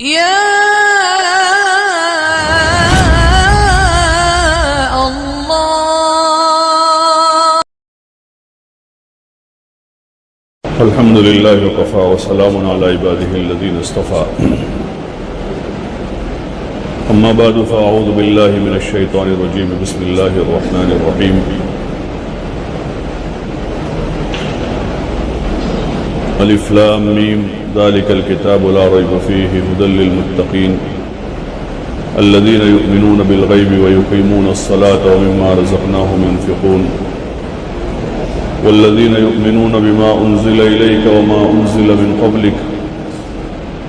يا الله. الحمد لله وكفى وسلام على عباده الذين اصطفى. أما بعد فأعوذ بالله من الشيطان الرجيم. بسم الله الرحمن الرحيم. ألف لام ميم ذلك الكتاب لا ريب فيه هدى للمتقين الذين يؤمنون بالغيب ويقيمون الصلاة ومما رزقناهم ينفقون والذين يؤمنون بما أنزل إليك وما أنزل من قبلك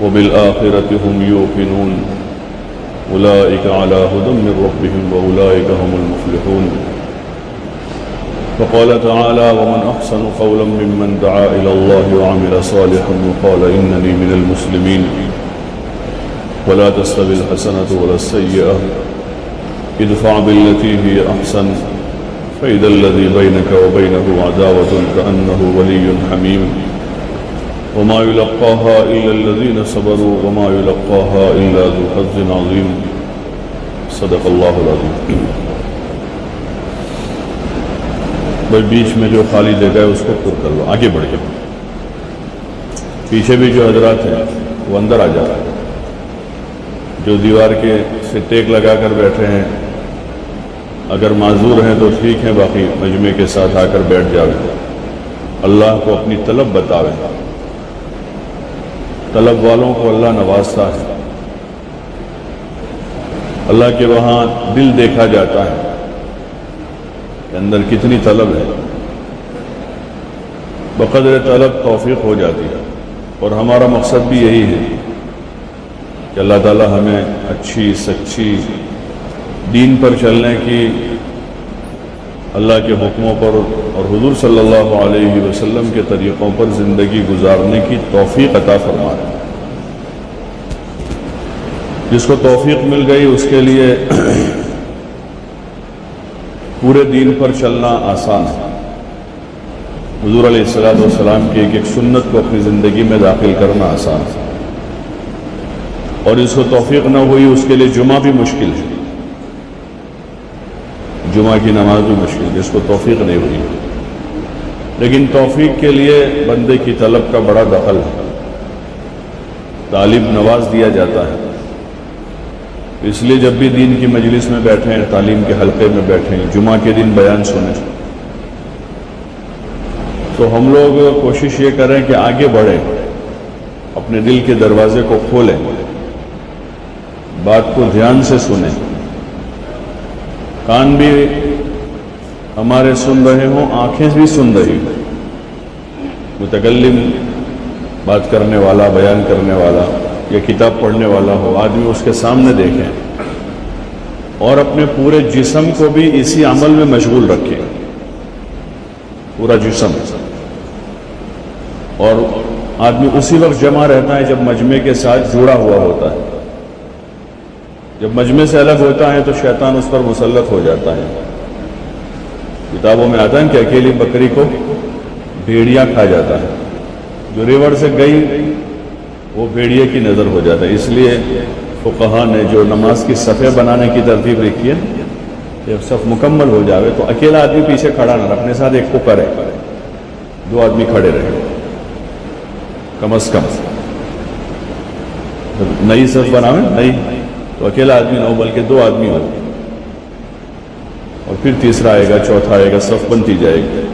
وبالآخرة هم يوقنون أولئك على هدى من ربهم وأولئك هم المفلحون. وقال تعالى ومن أحسن قولا ممن دعا إلى الله وعمل صالحا وقال إنني من المسلمين ولا تستوي الحسنة ولا السيئة ادفع بالتي هي أحسن فإذا الذي بينك وبينه عداوة كأنه ولي حميم وما يلقاها إلا الذين صبروا وما يلقاها إلا ذو حظ عظيم. صدق الله العظيم. بس بیچ میں جو خالی جگہ ہے اس کو پر کر لو، آگے بڑھ جاؤ. پیچھے بھی جو حضرات ہیں وہ اندر آ جائے. جو دیوار کے سے ٹیک لگا کر بیٹھے ہیں اگر معذور ہیں تو ٹھیک ہے، باقی مجمع کے ساتھ آ کر بیٹھ جاوے. اللہ کو اپنی طلب بتاوے. طلب والوں کو اللہ نوازتا ہے. اللہ کے وہاں دل دیکھا جاتا ہے کہ اندر کتنی طلب ہے. بقدر طلب توفیق ہو جاتی ہے. اور ہمارا مقصد بھی یہی ہے کہ اللہ تعالی ہمیں اچھی سچی دین پر چلنے کی، اللہ کے حکموں پر اور حضور صلی اللہ علیہ وسلم کے طریقوں پر زندگی گزارنے کی توفیق عطا فرمائے. جس کو توفیق مل گئی اس کے لیے پورے دین پر چلنا آسان ہے. حضور علیہ السلام کی ایک ایک سنت کو اپنی زندگی میں داخل کرنا آسان ہے. اور جس کو توفیق نہ ہوئی اس کے لیے جمعہ بھی مشکل ہے، جمعہ کی نماز بھی مشکل، جس کو توفیق نہیں ہوئی. لیکن توفیق کے لیے بندے کی طلب کا بڑا دخل ہے. تعلیم نواز دیا جاتا ہے. اس لیے جب بھی دین کی مجلس میں بیٹھیں، تعلیم کے حلقے میں بیٹھیں، جمعہ کے دن بیان سنیں، تو ہم لوگ کوشش یہ کریں کہ آگے بڑھیں، اپنے دل کے دروازے کو کھولیں، بات کو دھیان سے سنیں. کان بھی ہمارے سن رہے ہوں، آنکھیں بھی سن رہی ہوں. متکلم بات کرنے والا، بیان کرنے والا یا کتاب پڑھنے والا ہو، آدمی اس کے سامنے دیکھیں اور اپنے پورے جسم کو بھی اسی عمل میں مشغول رکھیں. پورا جسم. اور آدمی اسی وقت جمع رہتا ہے جب مجمع کے ساتھ جڑا ہوا ہوتا ہے. جب مجمع سے الگ ہوتا ہے تو شیطان اس پر مسلط ہو جاتا ہے. کتابوں میں آتا ہے کہ اکیلی بکری کو بھیڑیا کھا جاتا ہے. جو ریوڑ سے گئی وہ بھیڑیے کی نظر ہو جاتا ہے. اس لیے فقہا نے جو نماز کی صفیں بنانے کی ترتیب رکھی ہے، جب صف مکمل ہو جاوے تو اکیلا آدمی پیچھے کھڑا نہ رہے، اپنے ساتھ ایک کو کرے، 2 آدمی کھڑے رہے کم از کم. نئی صف بناوے نئی تو اکیلا آدمی نہ ہو بلکہ 2 آدمی ہو، اور پھر تیسرا آئے گا، چوتھا آئے گا، صف بنتی جائے گی.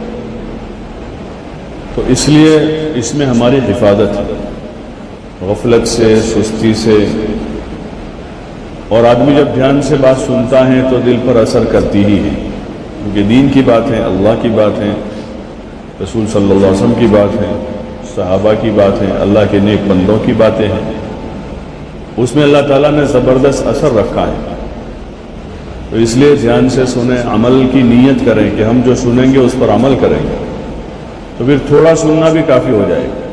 تو اس لیے اس میں ہماری حفاظت ہے غفلت سے، سستی سے. اور آدمی جب دھیان سے بات سنتا ہے تو دل پر اثر کرتی ہی ہے، کیونکہ دین کی بات ہے، اللہ کی بات ہے، رسول صلی اللہ علیہ وسلم کی بات ہے، صحابہ کی بات ہے، اللہ کے نیک بندوں کی باتیں ہیں. اس میں اللہ تعالیٰ نے زبردست اثر رکھا ہے. تو اس لیے دھیان سے سنیں، عمل کی نیت کریں کہ ہم جو سنیں گے اس پر عمل کریں گے. تو پھر تھوڑا سننا بھی کافی ہو جائے گا.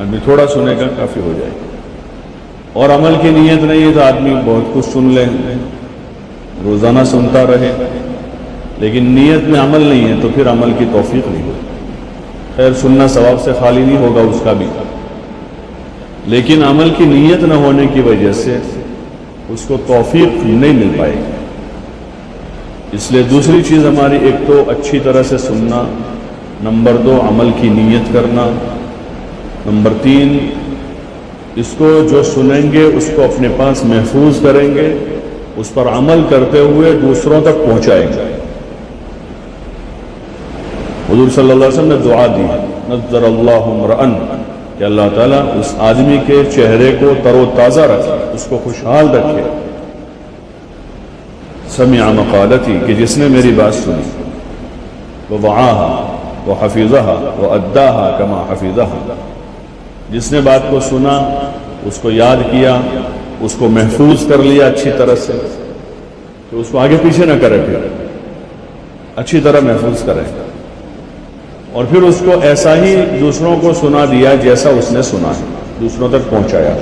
آدمی تھوڑا سنے گا کافی ہو جائے گا. اور عمل کی نیت نہیں ہے تو آدمی بہت کچھ سن لے، روزانہ سنتا رہے، لیکن نیت میں عمل نہیں ہے تو پھر عمل کی توفیق نہیں ہوگی. خیر سننا ثواب سے خالی نہیں ہوگا اس کا بھی، لیکن عمل کی نیت نہ ہونے کی وجہ سے اس کو توفیق نہیں مل پائے گی. اس لیے دوسری چیز ہماری ایک تو اچھی طرح سے سننا، نمبر 2 عمل کی نیت کرنا، نمبر 3 اس کو جو سنیں گے اس کو اپنے پاس محفوظ کریں گے، اس پر عمل کرتے ہوئے دوسروں تک پہنچائیں گے. حضور صلی اللہ علیہ وسلم نے دعا دی، نظر اللہ امرأن، کہ اللہ تعالیٰ اس آدمی کے چہرے کو تر و تازہ رکھے، اس کو خوشحال رکھے. سمع مقالتی، کہ جس نے میری بات سنی، ووعاها وحفظها واداها كما حفظها، جس نے بات کو سنا، اس کو یاد کیا، اس کو محفوظ کر لیا اچھی طرح سے، کہ اس کو آگے پیچھے نہ کرے، پھر اچھی طرح محفوظ کرے، اور پھر اس کو ایسا ہی دوسروں کو سنا دیا جیسا اس نے سنا ہے، دوسروں تک پہنچایا.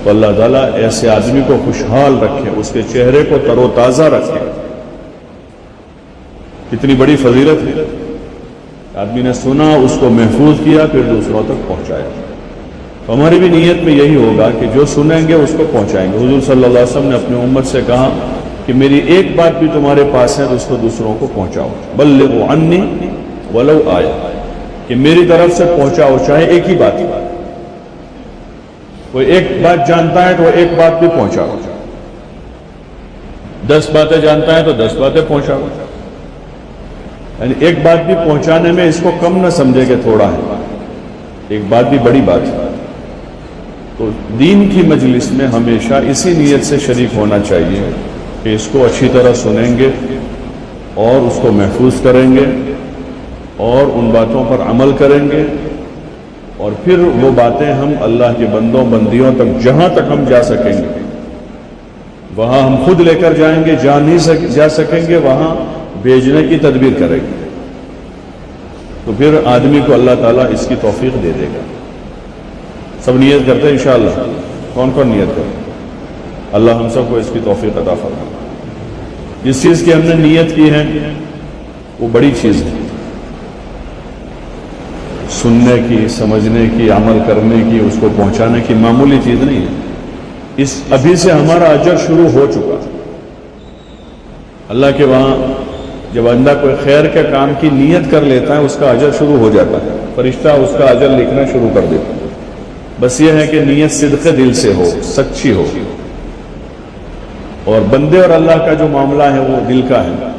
تو اللہ تعالیٰ ایسے آدمی کو خوشحال رکھے، اس کے چہرے کو تر و تازہ رکھے. کتنی بڑی فضیلت ہے. آدمی نے سنا، اس کو محفوظ کیا، پھر دوسروں تک پہنچایا. تو ہماری بھی نیت میں یہی ہوگا کہ جو سنیں گے اس کو پہنچائیں گے. حضور صلی اللہ علیہ وسلم نے اپنی امت سے کہا کہ میری ایک بات بھی تمہارے پاس ہے تو اس کو دوسروں کو پہنچاؤ. بلغوا عنی ولو آیا، کہ میری طرف سے پہنچاؤ، چاہے ایک ہی بات. کوئی ایک بات جانتا ہے تو ایک بات بھی پہنچاؤ، 10 باتیں جانتا ہے تو 10 باتیں پہنچاؤ. یعنی ایک بات بھی پہنچانے میں اس کو کم نہ سمجھے کہ تھوڑا ہے، ایک بات بھی بڑی بات ہے. تو دین کی مجلس میں ہمیشہ اسی نیت سے شریک ہونا چاہیے کہ اس کو اچھی طرح سنیں گے اور اس کو محفوظ کریں گے اور ان باتوں پر عمل کریں گے، اور پھر وہ باتیں ہم اللہ کے بندوں بندیوں تک جہاں تک ہم جا سکیں گے وہاں ہم خود لے کر جائیں گے، جہاں نہیں جا سکیں گے وہاں بھیجنے کی تدبیر کریں گے. تو پھر آدمی کو اللہ تعالیٰ اس کی توفیق دے دے گا. سب نیت کرتے ہیں انشاءاللہ؟ کون کون نیت کرتے؟ اللہ ہم سب کو اس کی توفیق عطا فرمائے. جس چیز کی ہم نے نیت کی ہے وہ بڑی چیز ہے، سننے کی، سمجھنے کی، عمل کرنے کی، اس کو پہنچانے کی معمولی چیز نہیں ہے. اس ابھی سے ہمارا اجر شروع ہو چکا. اللہ کے وہاں جب بندہ کوئی خیر کے کام کی نیت کر لیتا ہے اس کا اجر شروع ہو جاتا ہے، فرشتہ اس کا اجر لکھنا شروع کر دیتا ہے. بس یہ ہے کہ نیت صدق دل سے ہو، سچی ہو. اور بندے اور اللہ کا جو معاملہ ہے وہ دل کا ہے،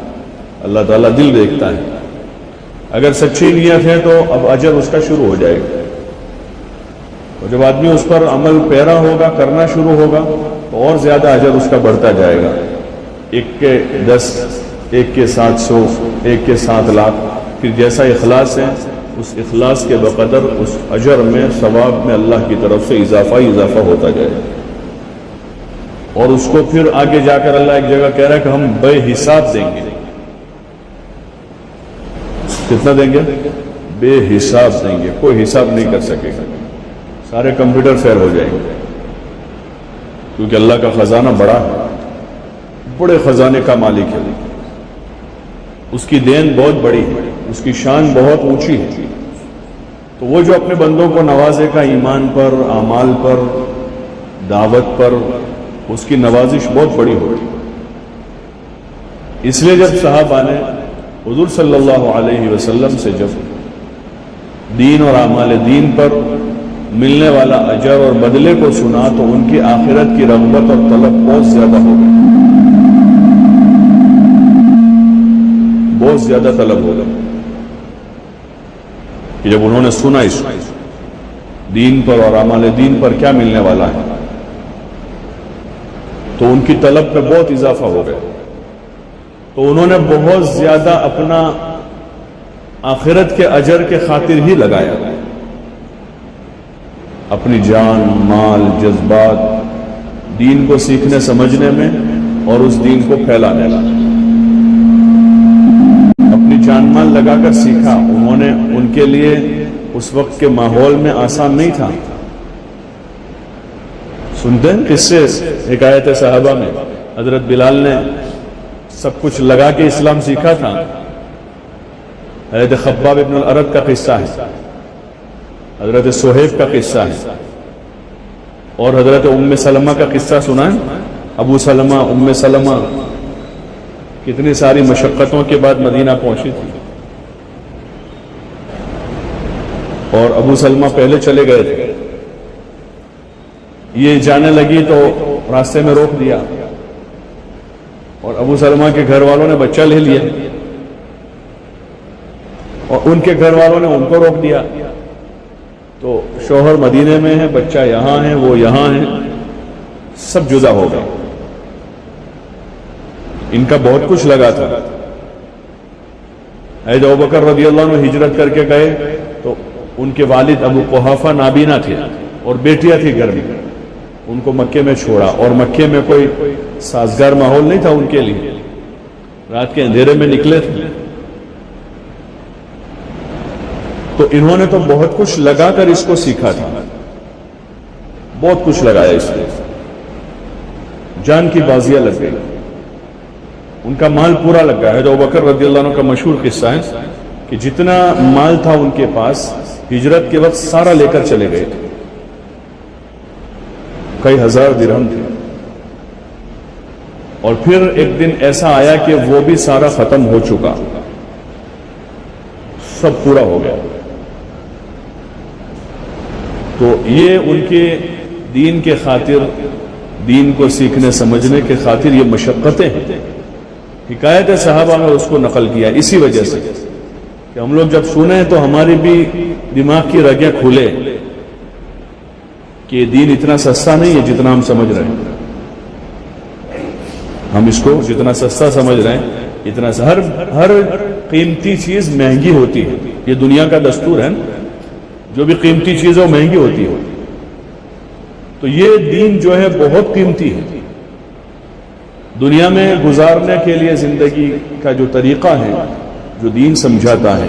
اللہ تعالیٰ دل دیکھتا ہے. اگر سچی نیت ہے تو اب اجر اس کا شروع ہو جائے گا. اور جب آدمی اس پر عمل پیرا ہوگا، کرنا شروع ہوگا تو اور زیادہ اجر اس کا بڑھتا جائے گا. 1 کے 10، 1 کے 700، 1 کے 7 لاکھ. پھر جیسا اخلاص ہے اس اخلاص کے بقدر اس اجر میں، ثواب میں اللہ کی طرف سے اضافہ ہوتا جائے گا. اور اس کو پھر آگے جا کر اللہ ایک جگہ کہہ رہا ہے کہ ہم بے حساب دیں گے. کتنا دیں گے؟ بے حساب دیں گے، کوئی حساب نہیں کر سکے گا. سارے کمپیوٹر فیل ہو جائیں گے، کیونکہ اللہ کا خزانہ بڑا ہے، بڑے خزانے کا مالک ہے. اس کی دین بہت بڑی ہے، اس کی شان بہت اونچی ہے. تو وہ جو اپنے بندوں کو نوازے گا ایمان پر، اعمال پر، دعوت پر، اس کی نوازش بہت بڑی ہوگی. اس لیے جب صحابہ نے حضور صلی اللہ علیہ وسلم سے جب دین اور اعمال دین پر ملنے والا اجر اور بدلے کو سنا تو ان کی آخرت کی رغبت اور طلب بہت زیادہ ہو گئی، بہت زیادہ طلب ہو گئی. کہ جب انہوں نے سنا اس دین پر اور اعمال دین پر کیا ملنے والا ہے تو ان کی طلب پہ بہت اضافہ ہو گیا. تو انہوں نے بہت زیادہ اپنا آخرت کے اجر کے خاطر ہی لگایا، اپنی جان، مال، جذبات دین کو سیکھنے سمجھنے میں اور اس دین کو پھیلانے میں. اپنی جان مال لگا کر سیکھا. انہوں نے، ان کے لیے اس وقت کے ماحول میں آسان نہیں تھا. سنتے ہیں قصے حکایت صحابہ میں، حضرت بلال نے سب کچھ لگا کے اسلام سیکھا تھا. حضرت خباب ابن الارت کا قصہ ہے، حضرت صہیب کا قصہ ہے. اور حضرت ام سلمہ کا قصہ سنا ہے؟ ابو سلمہ ام سلمہ کتنی ساری مشقتوں کے بعد مدینہ پہنچی تھی، اور ابو سلمہ پہلے چلے گئے تھے. یہ جانے لگی تو راستے میں روک دیا، اور ابو سلمہ کے گھر والوں نے بچہ لے لیا، اور ان کے گھر والوں نے ان کو روک دیا. تو شوہر مدینے میں ہے، بچہ یہاں ہے، وہ یہاں ہے، سب جدا ہو گئے. ان کا بہت کچھ لگا تھا. حضرت ابوبکر رضی اللہ عنہ ہجرت کر کے گئے تو ان کے والد ابو قحافہ نابینا تھے اور بیٹیاں تھی گھر میں، ان کو مکے میں چھوڑا، اور مکے میں کوئی سازگار ماحول نہیں تھا ان کے لیے، رات کے اندھیرے میں نکلے تھے. تو انہوں نے تو بہت کچھ لگا کر اس کو سیکھا تھا، بہت کچھ لگایا اس میں، جان کی بازیاں لگ گئی، ان کا مال پورا لگ گیا. حضرت ابوبکر رضی اللہ عنہ کا مشہور قصہ ہے کہ جتنا مال تھا ان کے پاس ہجرت کے وقت سارا لے کر چلے گئے تھے، کئی ہزار درہم تھے. اور پھر ایک دن ایسا آیا کہ وہ بھی سارا ختم ہو چکا، سب پورا ہو گیا. تو یہ ان کے دین کے خاطر، دین کو سیکھنے سمجھنے کے خاطر یہ مشقتیں ہیں. حکایت صحابہ میں اس کو نقل کیا اسی وجہ سے کہ ہم لوگ جب سنیں تو ہماری بھی دماغ کی رگیں کھلے کہ دین اتنا سستا نہیں ہے جتنا ہم سمجھ رہے ہیں. ہم اس کو جتنا سستا سمجھ رہے ہیں اتنا ہر قیمتی چیز مہنگی ہوتی ہے. یہ دنیا کا دستور ہے، جو بھی قیمتی چیز ہے وہ مہنگی ہوتی ہے. تو یہ دین جو ہے بہت قیمتی ہے. دنیا میں گزارنے کے لیے زندگی کا جو طریقہ ہے، جو دین سمجھاتا ہے،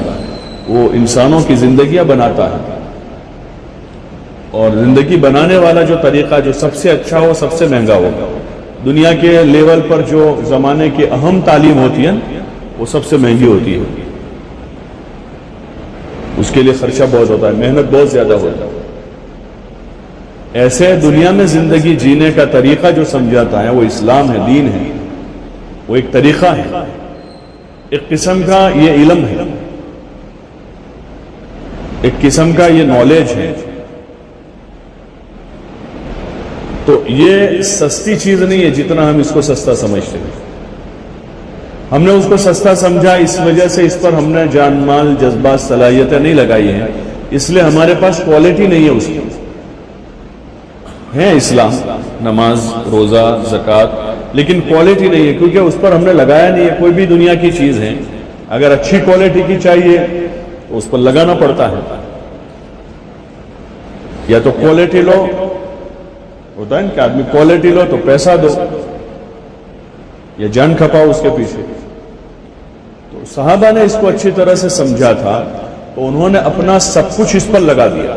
وہ انسانوں کی زندگیاں بناتا ہے. اور زندگی بنانے والا جو طریقہ جو سب سے اچھا ہو، سب سے مہنگا ہوگا. دنیا کے لیول پر جو زمانے کی اہم تعلیم ہوتی ہے وہ سب سے مہنگی ہوتی ہے. اس کے لیے خرچہ بہت ہوتا ہے، محنت بہت زیادہ ہوتا ہے. ایسے دنیا میں زندگی جینے کا طریقہ جو سمجھاتا ہے وہ اسلام ہے، دین ہے، وہ ایک طریقہ ہے، ایک قسم کا یہ علم ہے، ایک قسم کا یہ نالج ہے. تو یہ سستی چیز نہیں ہے جتنا ہم اس کو سستا سمجھتے ہیں. ہم نے اس کو سستا سمجھا، اس وجہ سے اس پر ہم نے جان مال جذبات صلاحیتیں نہیں لگائی ہیں، اس لیے ہمارے پاس کوالٹی نہیں ہے. اس کی ہے اسلام، نماز، روزہ، زکوٰۃ، لیکن کوالٹی نہیں ہے کیونکہ اس پر ہم نے لگایا نہیں ہے. کوئی بھی دنیا کی چیز ہے اگر اچھی کوالٹی کی چاہیے تو اس پر لگانا پڑتا ہے. یا تو کوالٹی لو، ہوتا ہے کہ آدمی کوالٹی لو تو پیسہ دو، یا جان کھپاؤ اس کے پیچھے. تو صحابہ نے اس کو اچھی طرح سے سمجھا تھا تو انہوں نے اپنا سب کچھ اس پر لگا دیا.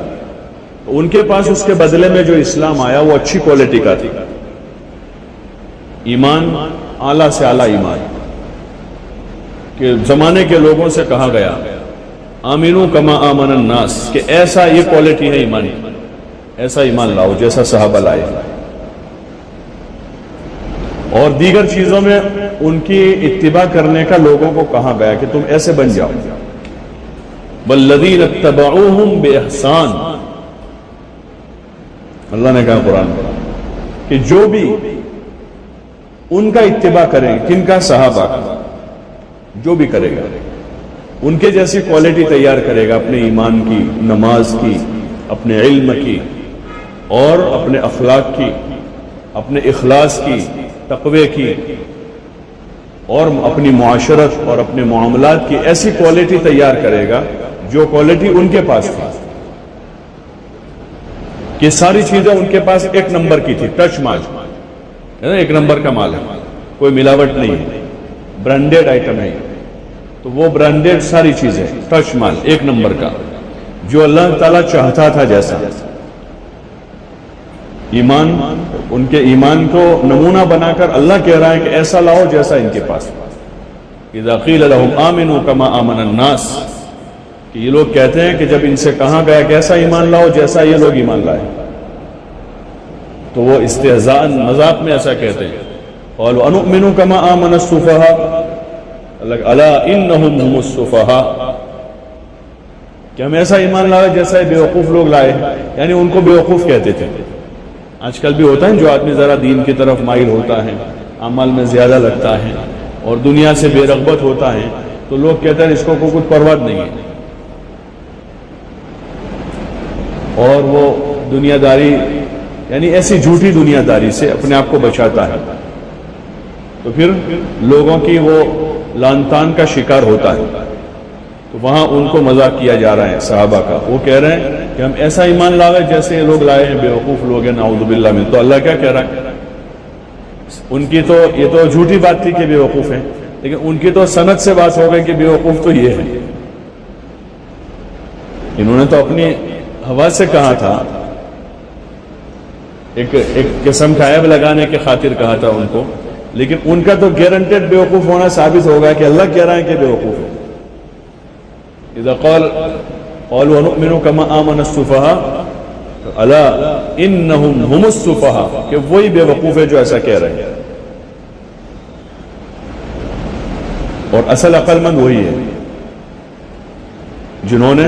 تو ان کے پاس اس کے بدلے میں جو اسلام آیا وہ اچھی کوالٹی کا تھی. ایمان اعلیٰ سے اعلیٰ ایمان، کہ زمانے کے لوگوں سے کہا گیا آمینو کما آمن الناس، کہ ایسا یہ کوالٹی ہے ایمان، ایسا ایمان لاؤ جیسا صحابہ لائے. اور دیگر چیزوں میں ان کی اتباع کرنے کا لوگوں کو کہا گیا کہ تم ایسے بن جاؤ. والذین اتبعوہم بإحسان، اللہ نے کہا قرآن میں کہ جو بھی ان کا اتباع کریں، کن کا؟ صحابہ کا. جو بھی کرے گا ان کے جیسی کوالٹی تیار کرے گا، اپنے ایمان کی، نماز کی، اپنے علم کی، اور اپنے اخلاق کی، اپنے اخلاص کی، تقوی کی، اور اپنی معاشرت اور اپنے معاملات کی ایسی کوالٹی تیار کرے گا جو کوالٹی ان کے پاس تھی. کہ ساری چیزیں ان کے پاس ایک نمبر کی تھی، ٹچ مال، ایک نمبر کا مال ہے، کوئی ملاوٹ نہیں ہے، برانڈیڈ آئٹم ہے. تو وہ برانڈیڈ ساری چیزیں، ٹچ مال ایک نمبر کا، جو اللہ تعالیٰ چاہتا تھا جیسا. ایمان، ان کے ایمان کو نمونہ بنا کر اللہ کہہ رہا ہے کہ ایسا لاؤ جیسا ان کے پاس. اذا قیل لهم آمنوا کما آمن الناس، کہ یہ لوگ کہتے ہیں کہ جب ان سے کہا گیا کہ ایسا ایمان لاؤ جیسا یہ لوگ ایمان لائے. تو وہ استہزاء مذاق میں ایسا کہتے ہیں، قالوا انؤمن كما آمن السفهاء، الا انهم هم السفهاء، کہ ہم ایسا ایمان لائے جیسا بیوقوف لوگ لائے، یعنی ان کو بیوقوف کہتے تھے۔ آج کل بھی ہوتا ہے جو آدمی ذرا دین کی طرف مائل ہوتا ہے، اعمال میں زیادہ لگتا ہے اور دنیا سے بے رغبت ہوتا ہے، تو لوگ کہتے ہیں اس کو کچھ پرواہ نہیں ہے، اور وہ دنیا داری یعنی ایسی جھوٹی دنیا داری سے اپنے آپ کو بچاتا ہے، تو پھر لوگوں کی وہ لان تان کا شکار ہوتا ہے۔ تو وہاں ان کو مذاق کیا جا رہا ہے صحابہ کا، وہ کہہ رہے ہیں کہ ہم ایسا ایمان لائے جیسے یہ لوگ لائے ہیں، بیوقوف لوگ ہیں نعوذ باللہ من۔ تو اللہ کیا کہہ رہا ہے؟ ان کی تو یہ تو جھوٹی بات تھی کہ بیوقوف ہیں، لیکن ان کی تو سند سے بات ہو گئی کہ بیوقوف تو یہ ہے۔ انہوں نے تو اپنی ہوا سے کہا تھا، ایک قسم کا عیب لگانے کی خاطر کہا تھا ان کو، لیکن ان کا تو گارنٹیڈ بیوقوف ہونا ثابت ہوگا کہ اللہ کہہ رہا ہے کہ بیوقوف ہے۔ اذا قالوا نؤمن كما آمن السفهاء الا انهم هم السفهاء، کہ وہی بیوقوف ہے جو ایسا کہہ رہے ہیں، اور اصل عقل مند وہی ہے جنہوں نے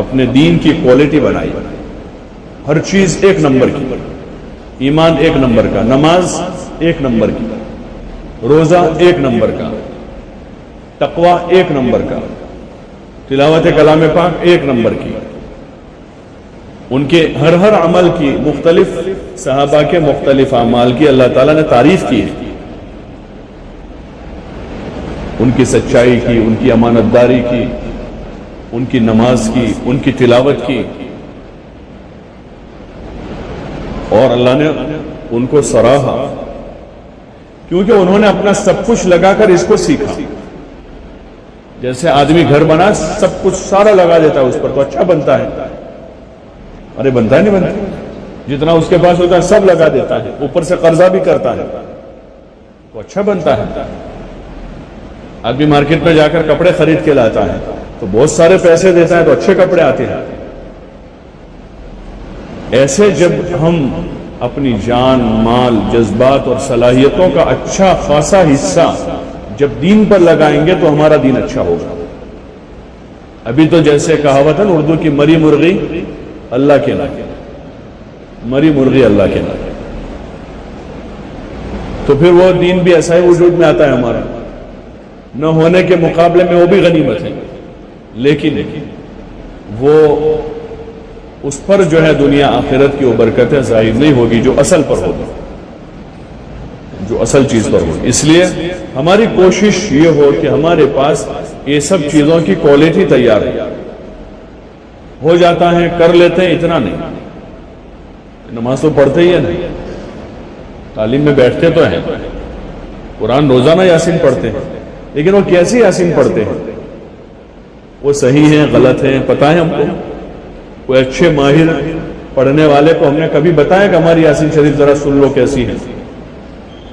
اپنے دین کی کوالٹی بنائی، ہر چیز ایک نمبر کی، ایمان ایک نمبر کا، نماز ایک نمبر کی، روزہ ایک نمبر کا، تقوی ایک نمبر کا، تلاوت کلام پاک ایک نمبر کی، ان کے ہر عمل کی، مختلف صحابہ کے مختلف اعمال کی اللہ تعالیٰ نے تعریف کی ہے، ان کی سچائی کی، ان کی امانت داری کی، ان کی نماز کی، ان کی تلاوت کی، اور اللہ نے ان کو سراہا کیونکہ انہوں نے اپنا سب کچھ لگا کر اس کو سیکھا۔ جیسے آدمی گھر بنا سب کچھ سارا لگا دیتا ہے اس پر تو اچھا بنتا ہے، ارے بنتا ہے نہیں بنتا، جتنا اس کے پاس ہوتا ہے سب لگا دیتا ہے، اوپر سے قرضہ بھی کرتا ہے تو اچھا بنتا ہے۔ آدمی مارکیٹ میں جا کر کپڑے خرید کے لاتا ہے تو بہت سارے پیسے دیتا ہے تو اچھے کپڑے آتے ہیں۔ ایسے جب ہم اپنی جان، مال، جذبات اور صلاحیتوں کا اچھا خاصا حصہ جب دین پر لگائیں گے تو ہمارا دین اچھا ہوگا۔ ابھی تو جیسے کہاوت ہے اردو کی، مری مرغی اللہ کے نہ، مری مرغی اللہ کے نہ، تو پھر وہ دین بھی ایسا ہی وجود میں آتا ہے ہمارا، نہ ہونے کے مقابلے میں وہ بھی غنیمت ہے، لیکن وہ اس پر جو ہے دنیا آخرت کی وہ برکتیں ظاہر نہیں ہوگی جو اصل پر ہوگی، جو اصل چیز پر ہوگی۔ اس لیے ہماری کوشش یہ ہو کہ ہمارے پاس یہ سب چیزوں کی کوالٹی تیار ہو جاتا ہے، کر لیتے ہیں اتنا نہیں، نماز تو پڑھتے ہی ہے نہیں، تعلیم میں بیٹھتے تو ہیں، قرآن روزانہ یاسین پڑھتے ہیں، لیکن وہ کیسی یاسین پڑھتے ہیں، وہ صحیح ہیں غلط ہیں پتہ ہے ہم کو؟ کوئی اچھے ماہر پڑھنے والے کو ہم نے کبھی بتایا کہ ہماری یاسین شریف ذرا سن لو کیسی ہے،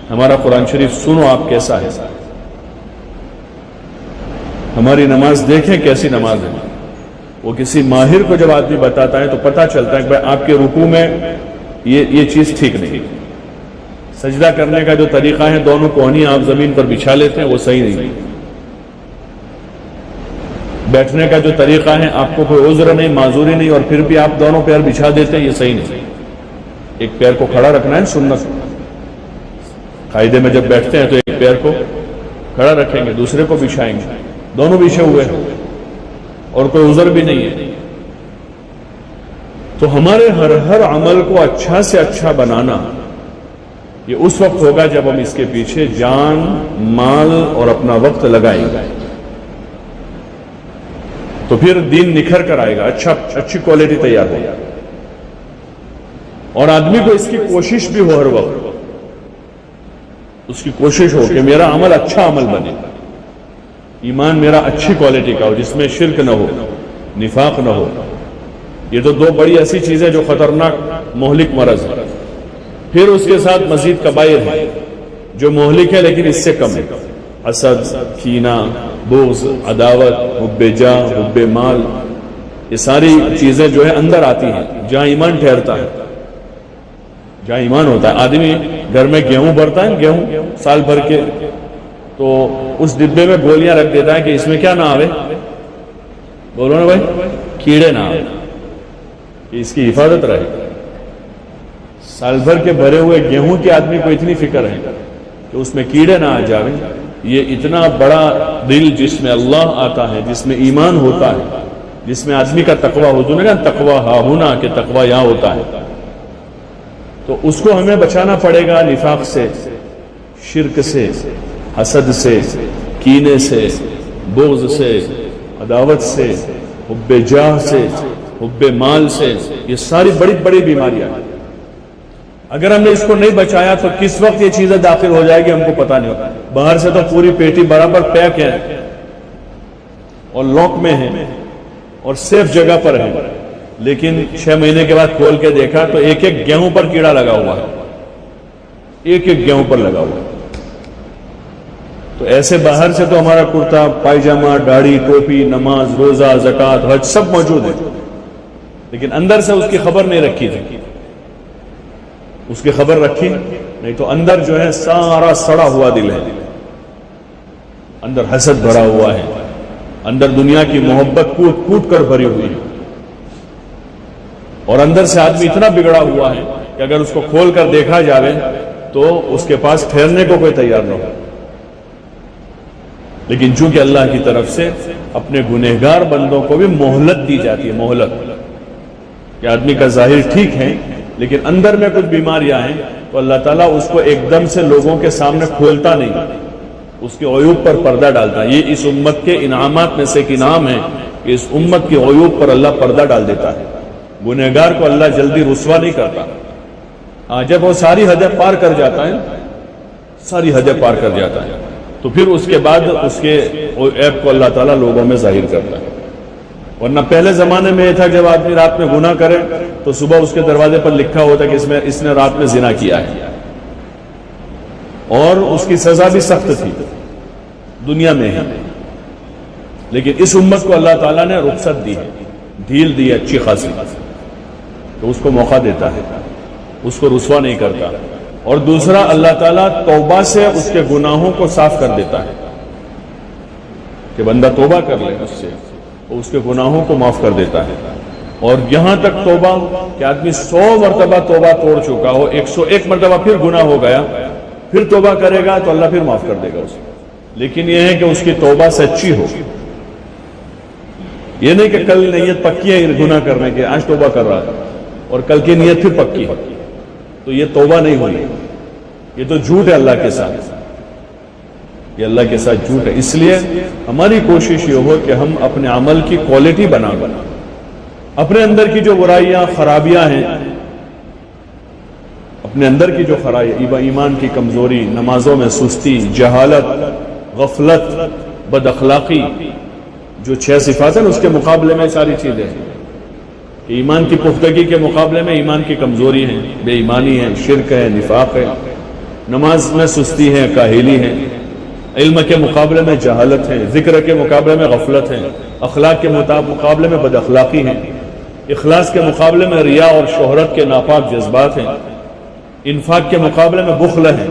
ہمارا قرآن شریف سنو آپ کیسا ہے، ہماری نماز دیکھیں کیسی نماز ہے۔ وہ کسی ماہر کو جب آدمی بتاتا ہے تو پتہ چلتا ہے کہ بھائی آپ کے رکوع میں یہ چیز ٹھیک نہیں، سجدہ کرنے کا جو طریقہ ہے دونوں کوہنی آپ زمین پر بچھا لیتے ہیں وہ صحیح نہیں، بیٹھنے کا جو طریقہ ہے آپ کو کوئی عذر نہیں، معذوری نہیں، اور پھر بھی آپ دونوں پیر بچھا دیتے ہیں، یہ صحیح نہیں۔ ایک پیر کو کھڑا رکھنا ہے سنت، قاعدے میں جب بیٹھتے ہیں تو ایک پیر کو کھڑا رکھیں گے، دوسرے کو بچھائیں گے، دونوں بچھے ہوئے ہیں اور کوئی عذر بھی نہیں ہے۔ تو ہمارے ہر عمل کو اچھا سے اچھا بنانا یہ اس وقت ہوگا جب ہم اس کے پیچھے جان، مال اور اپنا وقت لگائیں گے، تو پھر دین نکھر کر آئے گا، اچھی کوالٹی تیار ہوگا، اور آدمی کو اس کی کوشش بھی ہو، ہر وقت اس کی کوشش ہو کہ میرا عمل اچھا عمل بنے، ایمان میرا اچھی کوالٹی کا ہو، جس میں شرک نہ ہو، نفاق نہ ہو۔ یہ تو دو بڑی ایسی چیزیں جو خطرناک مہلک مرض ہے، پھر اس کے ساتھ مزید کبائر ہے جو مہلک ہے لیکن اس سے کم ہے، حسد، کینہ، بغض، عداوت، حب جاہ، حب مال، یہ ساری چیزیں جو ہے اندر آتی ہیں جہاں ایمان ٹھہرتا ہے۔ جہاں ایمان ہوتا ہے. آدمی گھر میں گیہوں بھرتا ہے، گیہوں سال بھر کے، تو اس ڈبے میں گولیاں رکھ دیتا ہے کہ اس میں کیا نہ آوے، بولو نا بھائی، کیڑے نہ آوے، کہ اس کی حفاظت رہے. سال بھر کے بھرے ہوئے گیہوں کے آدمی کو اتنی فکر ہے کہ اس میں کیڑے نہ آ جاویں. یہ اتنا بڑا دل جس میں اللہ آتا ہے، جس میں ایمان ہوتا ہے، جس میں آدمی کا تقوی ہوتا ہے نا، تقوی ہا ہونا کہ تقوی یہاں ہوتا ہے، تو اس کو ہمیں بچانا پڑے گا نفاق سے، شرک سے، حسد سے، کینے سے، بغض سے، عداوت سے، حب جاہ سے، حب مال سے. یہ ساری بڑی بڑی بیماریاں ہیں. اگر ہم نے اس کو نہیں بچایا تو کس وقت یہ چیزیں داخل ہو جائے گی ہم کو پتہ نہیں ہوتا. باہر سے تو پوری پیٹی برابر پیک ہے اور لاک میں ہے اور سیف جگہ پر ہے، لیکن 6 مہینے کے بعد کھول کے دیکھا تو ایک ایک گیہوں پر کیڑا لگا ہوا ہے، ایک ایک گیہوں پر لگا ہوا ہے. تو ایسے باہر سے تو ہمارا کرتا پائجامہ، داڑھی، ٹوپی، نماز، روزہ، زکوٰۃ، حج سب موجود ہے، لیکن اندر سے اس کی خبر نہیں رکھی تھی. اس کی خبر رکھی نہیں تو اندر جو ہے سارا سڑا ہوا دل ہے، اندر حسد بھرا ہوا ہے، اندر دنیا کی محبت کوٹ کوٹ کر بھری ہوئی ہے، اور اندر سے آدمی اتنا بگڑا ہوا ہے کہ اگر اس کو کھول کر دیکھا جاوے تو اس کے پاس ٹھہرنے کو کوئی تیار نہ ہو. لیکن چونکہ اللہ کی طرف سے اپنے گنہگار بندوں کو بھی مہلت دی جاتی ہے، مہلت، کہ آدمی کا ظاہر ٹھیک ہے لیکن اندر میں کچھ بیماریاں ہیں، تو اللہ تعالیٰ اس کو ایک دم سے لوگوں کے سامنے کھولتا نہیں، اس کے عیوب پر پردہ ڈالتا ہے. یہ اس امت کے انعامات میں سے ایک انعام ہے کہ اس امت کے عیوب پر اللہ پردہ ڈال دیتا ہے. گنہگار کو اللہ جلدی رسوا نہیں کرتا. جب وہ ساری حدیں پار کر جاتا ہے، ساری حدیں پار کر جاتا ہے، تو پھر اس کے بعد اس کے عیب کو اللہ تعالیٰ لوگوں میں ظاہر کرتا ہے. ورنہ پہلے زمانے میں یہ تھا جب آدمی رات میں گناہ کرے تو صبح اس کے دروازے پر لکھا ہوتا کہ اس نے رات میں زنا کیا ہے، اور اس کی سزا بھی سخت تھی دنیا میں ہے. لیکن اس امت کو اللہ تعالیٰ نے رخصت دی ہے، ڈھیل دی ہے اچھی خاصی، تو اس کو موقع دیتا ہے، اس کو رسوا نہیں کرتا. اور دوسرا، اللہ تعالیٰ توبہ سے اس کے گناہوں کو صاف کر دیتا ہے کہ بندہ توبہ کر لے اس سے، تو اس کے گناہوں کو معاف کر دیتا ہے. اور یہاں تک توبہ کہ آدمی 100 مرتبہ توبہ توڑ چکا ہو، 101 مرتبہ پھر گناہ ہو گیا، پھر توبہ کرے گا تو اللہ پھر معاف کر دے گا اسے. لیکن یہ ہے کہ اس کی توبہ سچی ہو. یہ نہیں کہ کل نیت پکی ہے گناہ کرنے کے، آج توبہ کر رہا تھا اور کل کی نیت پھر پکی، تو یہ توبہ نہیں ہوئی، یہ تو جھوٹ ہے اللہ کے ساتھ، یہ اللہ کے ساتھ جھوٹ ہے. اس لیے ہماری کوشش یہ ہو کہ ہم اپنے عمل کی کوالٹی بنا اپنے اندر کی جو برائیاں، خرابیاں ہیں، اپنے اندر کی جو خرابیاں، ایمان کی کمزوری، نمازوں میں سستی، جہالت، غفلت، بد اخلاقی، جو 6 صفات ہیں اس کے مقابلے میں ساری چیزیں ہیں کہ ایمان کی پختگی کے مقابلے میں ایمان کی کمزوری ہے، بے ایمانی ہے، شرک ہے، نفاق ہے. نماز میں سستی ہے، کاہلی ہے، علم کے مقابلے میں جہالت ہے، ذکر کے مقابلے میں غفلت ہے، اخلاق کے مقابلے میں بد اخلاقی ہے، اخلاص کے مقابلے میں ریا اور شہرت کے ناپاک جذبات ہیں، انفاق کے مقابلے میں بخل ہے.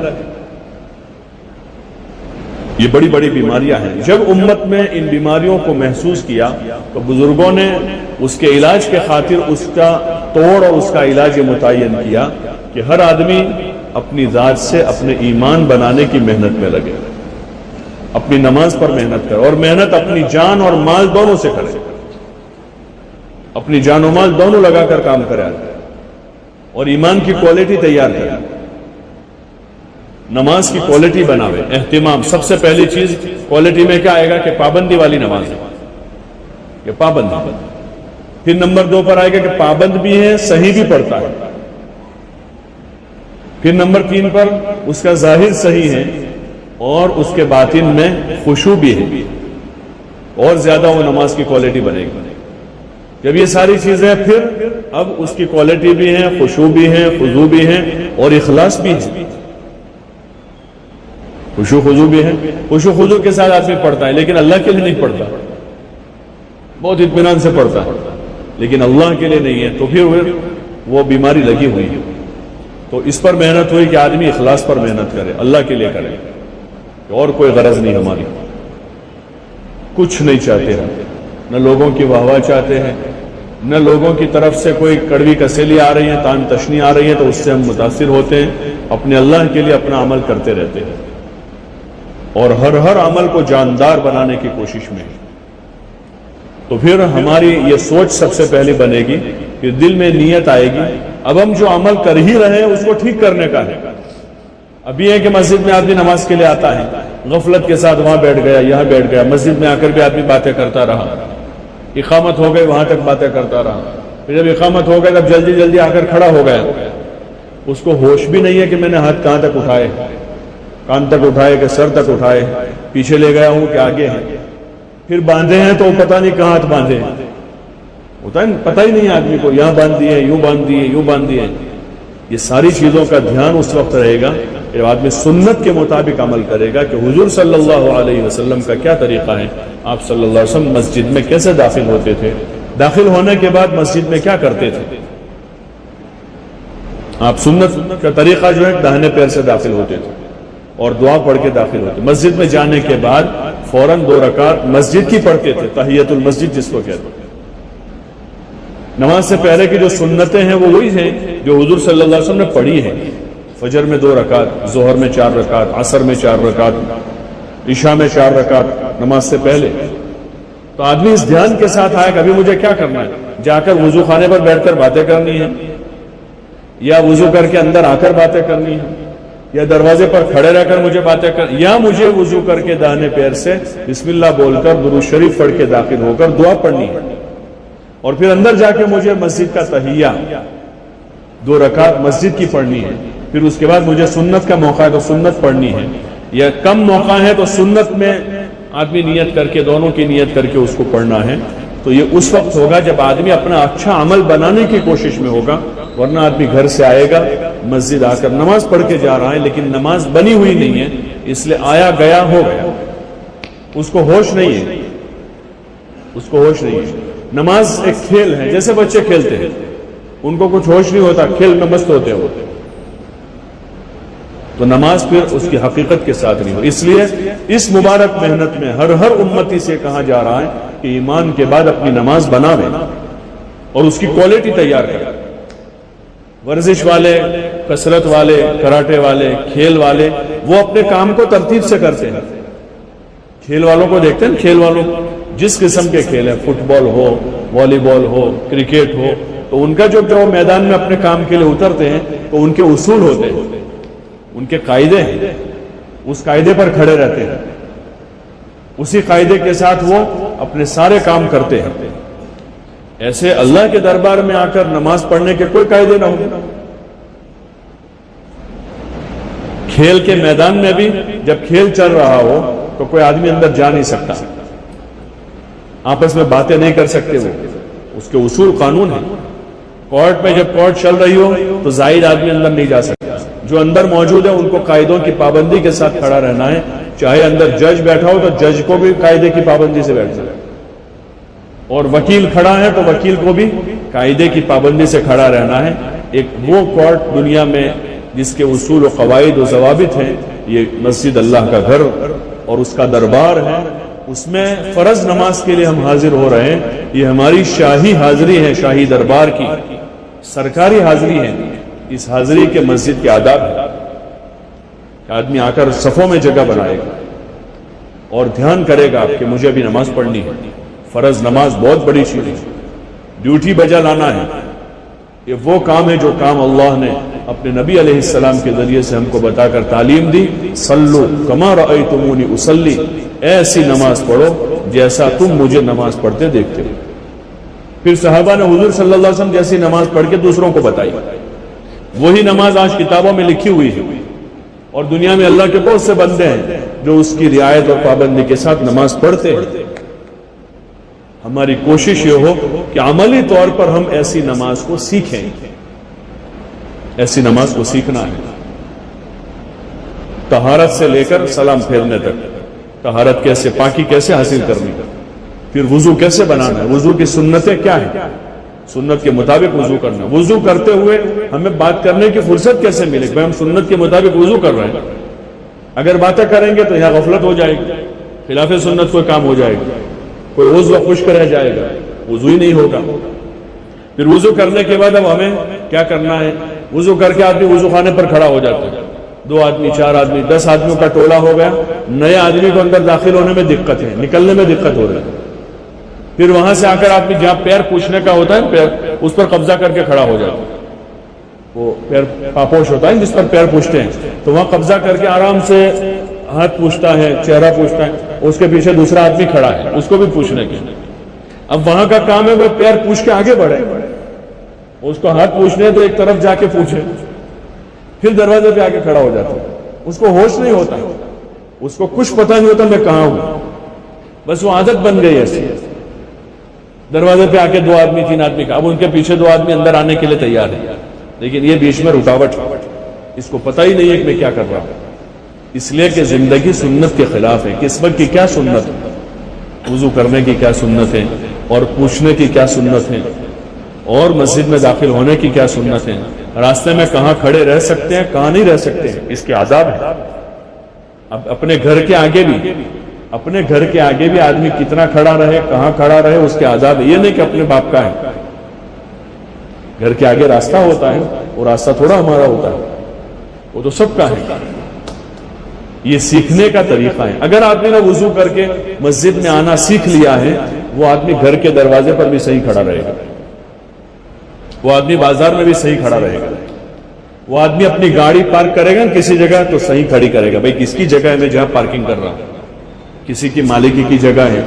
یہ بڑی بڑی بیماریاں ہیں. جب امت میں ان بیماریوں کو محسوس کیا تو بزرگوں نے اس کے علاج کے خاطر اس کا توڑ اور اس کا علاج یہ متعین کیا کہ ہر آدمی اپنی ذات سے اپنے ایمان بنانے کی محنت میں لگے، اپنی نماز پر محنت کرے، اور محنت اپنی جان اور مال دونوں سے کرے، اپنی جان و مال دونوں لگا کر کام کرے اور ایمان کی کوالٹی تیار کرے، نماز کی کوالٹی بناوے. اہتمام، سب سے پہلی چیز کوالٹی میں کیا آئے گا کہ پابندی والی نماز ہے، کہ پابند ہے. پھر نمبر 2 پر آئے گا کہ پابند بھی ہے، صحیح بھی پڑھتا ہے. پھر نمبر 3 پر اس کا ظاہر صحیح ہے اور اس کے باطن میں خشوع بھی ہے، اور زیادہ وہ نماز کی کوالٹی بنے گی. جب یہ ساری چیزیں، پھر اب اس کی کوالٹی بھی ہے، خشوع بھی ہے، خضوع بھی ہے، اور اخلاص بھی ہے. خشوع خضوع بھی ہے. خشوع خضوع کے ساتھ آدمی پڑھتا ہے لیکن اللہ کے لیے نہیں پڑھتا، بہت اطمینان سے پڑھتا ہے لیکن اللہ کے لیے نہیں ہے، تو پھر وہ بیماری لگی ہوئی ہے. تو اس پر محنت ہوئی کہ آدمی اخلاص پر محنت کرے، اللہ کے لیے کرے، اور کوئی غرض نہیں ہماری، کچھ نہیں چاہتے ہیں، نہ لوگوں کی واہ واہ چاہتے ہیں، نہ لوگوں کی طرف سے کوئی کڑوی کسیلی آ رہی ہے، تان تشنی آ رہی ہے تو اس سے ہم متاثر ہوتے ہیں، اپنے اللہ کے لیے اپنا عمل کرتے رہتے ہیں اور ہر عمل کو جاندار بنانے کی کوشش میں. تو پھر ہماری یہ سوچ سب سے پہلے بنے گی کہ دل میں نیت آئے گی اب ہم جو عمل کر ہی رہے ہیں اس کو ٹھیک کرنے کا ہے. اب یہ ہے کہ مسجد میں آدمی نماز کے لیے آتا ہے، غفلت کے ساتھ وہاں بیٹھ گیا، یہاں بیٹھ گیا، مسجد میں آ کر بھی آدمی باتیں کرتا رہا، اقامت ہو گئی وہاں تک باتیں کرتا رہا، پھر جب اقامت ہو گیا تب جلدی جلدی آ کر کھڑا ہو گیا، اس کو ہوش بھی نہیں ہے کہ میں نے ہاتھ کہاں تک اٹھائے، کان تک اٹھائے کہ سر تک اٹھائے، پیچھے لے گیا ہوں کہ آگے ہے، پھر باندھے ہیں تو پتہ نہیں کہاں ہاتھ باندھے، ہوتا ہے پتہ ہی نہیں آدمی کو، یہاں باندھ دیے، یوں باندھ دیے، یوں باندھ دیے. یہ ساری چیزوں کا دھیان اس وقت رہے گا کہ آدمی سنت کے مطابق عمل کرے گا کہ حضور صلی اللہ علیہ وسلم کا کیا طریقہ ہے، آپ صلی اللہ علیہ وسلم مسجد میں کیسے داخل ہوتے تھے، داخل ہونے کے بعد مسجد میں کیا کرتے تھے. آپ سنت کا طریقہ جو ہے داہنے پیر سے داخل ہوتے تھے اور دعا پڑھ کے داخل ہوتے. مسجد میں جانے کے بعد فوراً 2 رکعت مسجد کی پڑھتے تھے، تحیت المسجد جس کو کہتے ہیں. نماز سے پہلے کی جو سنتیں ہیں وہ وہی ہیں جو حضور صلی اللہ علیہ وسلم نے پڑھی ہیں. فجر میں 2 رکعت، ظہر میں 4 رکعت، عصر میں 4 رکعت، عشاء میں 4 رکعت نماز سے پہلے. تو آدمی اس دھیان کے ساتھ آئے کہ ابھی مجھے کیا کرنا ہے، جا کر وضو خانے پر بیٹھ کر باتیں کرنی ہے، یا وضو کر کے اندر آ کر باتیں کرنی ہے، یا دروازے پر کھڑے رہ کر مجھے باتیں کر، یا مجھے وضو کر کے داہنے پیر سے بسم اللہ بول کر درود شریف پڑھ کے داخل ہو کر دعا پڑھنی ہے، اور پھر اندر جا کے مجھے مسجد کا تحیہ 2 رکعت مسجد کی پڑھنی ہے. پھر اس کے بعد مجھے سنت کا موقع ہے تو سنت پڑھنی ہے، یا کم موقع ہے تو سنت میں آدمی نیت کر کے، دونوں کی نیت کر کے اس کو پڑھنا ہے. تو یہ اس وقت ہوگا جب آدمی اپنا اچھا عمل بنانے کی کوشش میں ہوگا، ورنہ آدمی گھر سے آئے گا، مسجد آ کر نماز پڑھ کے جا رہا ہے لیکن نماز بنی ہوئی نہیں ہے، اس لیے آیا گیا ہو گیا، اس کو ہوش نہیں ہے، اس کو ہوش نہیں ہے. نماز ایک کھیل ہے، جیسے بچے کھیلتے ہیں، ان کو کچھ ہوش نہیں ہوتا، کھیل میں مست ہوتے ہیں. تو نماز پھر اس کی حقیقت کے ساتھ نہیں ہو. اس لیے اس مبارک محنت میں ہر امتی سے کہا جا رہا ہے کہ ایمان کے بعد اپنی نماز بناویں اور اس کی کوالٹی تیار کریں. ورزش والے، کثرت والے، کراٹے والے، کھیل والے، وہ اپنے کام کو ترتیب سے کرتے ہیں. کھیل والوں کو دیکھتے ہیں، کھیل والوں جس قسم کے کھیل ہیں، فٹ بال ہو، والی بال ہو، کرکٹ ہو، تو ان کا جو میدان میں اپنے کام کے لیے اترتے ہیں تو ان کے اصول ہوتے ہیں، ان کے قاعدے ہیں، اس قاعدے پر کھڑے رہتے ہیں، اسی قاعدے کے ساتھ وہ اپنے سارے کام کرتے ہیں. ایسے اللہ کے دربار میں آ کر نماز پڑھنے کے کوئی قاعدے نہ ہوں. کھیل کے میدان میں بھی جب کھیل چل رہا ہو تو کوئی آدمی اندر جا نہیں سکتا، آپس میں باتیں نہیں کر سکتے، وہ اس کے اصول قانون ہیں. کورٹ میں جب کورٹ چل رہی ہو تو زائد آدمی اندر نہیں جا سکتا. جو اندر موجود ہے ان کو قاعدوں کی پابندی کے ساتھ کھڑا رہنا ہے. چاہے اندر جج بیٹھا ہو تو جج کو بھی قاعدے کی پابندی سے بیٹھ جائے، اور وکیل کھڑا ہے تو وکیل کو بھی قاعدے کی پابندی سے کھڑا رہنا ہے. ایک وہ کورٹ دنیا میں جس کے اصول و قواعد و ضوابط ہیں، یہ مسجد اللہ کا گھر اور اس کا دربار ہے. اس میں فرض نماز کے لیے ہم حاضر ہو رہے ہیں. یہ ہماری شاہی حاضری ہے، شاہی دربار کی سرکاری حاضری ہے. اس حاضری کے مسجد کے آداب ہے کہ آدمی آ کر صفوں میں جگہ بنائے گا اور دھیان کرے گا کہ مجھے ابھی نماز پڑھنی ہے. فرض نماز بہت بڑی چیز ہے، ڈیوٹی بجا لانا ہے. یہ وہ کام ہے جو کام اللہ نے اپنے نبی علیہ السلام کے ذریعے سے ہم کو بتا کر تعلیم دی. صلو کما رأیتمونی اصلی، ایسی نماز پڑھو جیسا تم مجھے نماز پڑھتے دیکھتے ہو. پھر صحابہ نے حضور صلی اللہ علیہ وسلم جیسی نماز پڑھ کے دوسروں کو بتائی. وہی نماز آج کتابوں میں لکھی ہوئی ہے، اور دنیا میں اللہ کے بہت سے بندے ہیں جو اس کی رعایت اور پابندی کے ساتھ نماز پڑھتے ہیں. ہماری کوشش یہ ہو کہ عملی طور پر ہم ایسی نماز کو سیکھیں. ایسی نماز کو سیکھنا ہے، طہارت سے لے کر سلام پھیرنے تک. طہارت کیسے، پاکی کیسے حاصل کرنی، پھر وضو کیسے بنانا ہے، وضو کی سنتیں کیا ہیں. سنت کے مطابق وضو کرنا. وضو کرتے ہوئے ہمیں بات کرنے کی فرصت کیسے ملے کہ ہم سنت کے مطابق وضو کر رہے ہیں؟ اگر باتیں کریں گے تو یہاں غفلت ہو جائے گی، خلاف سنت کوئی کام ہو جائے گا، کوئی عضو خشک رہ جائے گا، وضو ہی نہیں ہوگا. پھر وضو کرنے کے بعد اب ہمیں کیا کرنا ہے؟ وضو کر کے آدمی وضو خانے پر کھڑا ہو جاتا ہے. 2 آدمی 4 آدمی 10 آدمیوں کا ٹولہ ہو گیا، نئے آدمی کو اندر داخل ہونے میں دقت ہے، نکلنے میں دقت ہو رہی ہے. پھر وہاں سے آ کر آدمی جہاں پیر پوچھنے کا ہوتا ہے پیر اس پر قبضہ کر کے کھڑا ہو جاتا ہے. وہ پیر پاپوش ہوتا ہے جس پر پیر پوچھتے ہیں، تو وہاں قبضہ کر کے آرام سے ہاتھ پوچھتا ہے، چہرہ پوچھتا ہے. اس کے پیچھے دوسرا آدمی کھڑا ہے، اس کو بھی پوچھنے کے. اب وہاں کا کام ہے وہ پیر پوچھ کے آگے بڑھے، اس کو ہاتھ پوچھنے تو ایک طرف جا کے پوچھے، پھر دروازے پہ آ کے کھڑا ہو جاتا ہے. اس کو ہوش نہیں ہوتا، اس کو کچھ پتہ نہیں ہوتا میں کہاں ہوں، بس وہ عادت بن گئی ایسی. دروازے پہ آ کے 2 آدمی 3 آدمی کا، اب ان کے پیچھے 2 آدمی اندر آنے کے لیے تیار ہے، لیکن یہ بیچ میں رکاوٹ، اس کو پتہ ہی نہیں ہے کہ میں کیا کر رہا ہوں. اس لیے کہ زندگی سنت کے خلاف ہے. قسمت کی کیا سنت ہے؟ وضو کرنے کی کیا سنت ہے، اور پوچھنے کی کیا سنت ہے، اور مسجد میں داخل ہونے کی کیا سنت ہے، راستے میں کہاں کھڑے رہ سکتے ہیں کہاں نہیں رہ سکتے ہیں، اس کے آداب ہے. اب اپنے گھر کے آگے بھی آدمی کتنا کھڑا رہے، کہاں کھڑا رہے، اس کے آداب ہے. یہ نہیں کہ اپنے باپ کا ہے. گھر کے آگے راستہ ہوتا ہے، وہ راستہ تھوڑا ہمارا ہوتا ہے، وہ تو سب کا ہے. یہ سیکھنے کا طریقہ ہے. اگر آدمی نے وضو کر کے مسجد میں آنا سیکھ لیا ہے، وہ آدمی گھر کے دروازے پر بھی صحیح کھڑا رہے گا، وہ آدمی بازار میں بھی صحیح کھڑا رہے گا، وہ آدمی اپنی گاڑی پارک کرے گا کسی جگہ تو صحیح کھڑی کرے گا. بھائی کس کی جگہ ہے میں جہاں پارکنگ کر رہا ہوں؟ کسی کی مالکی کی جگہ ہے،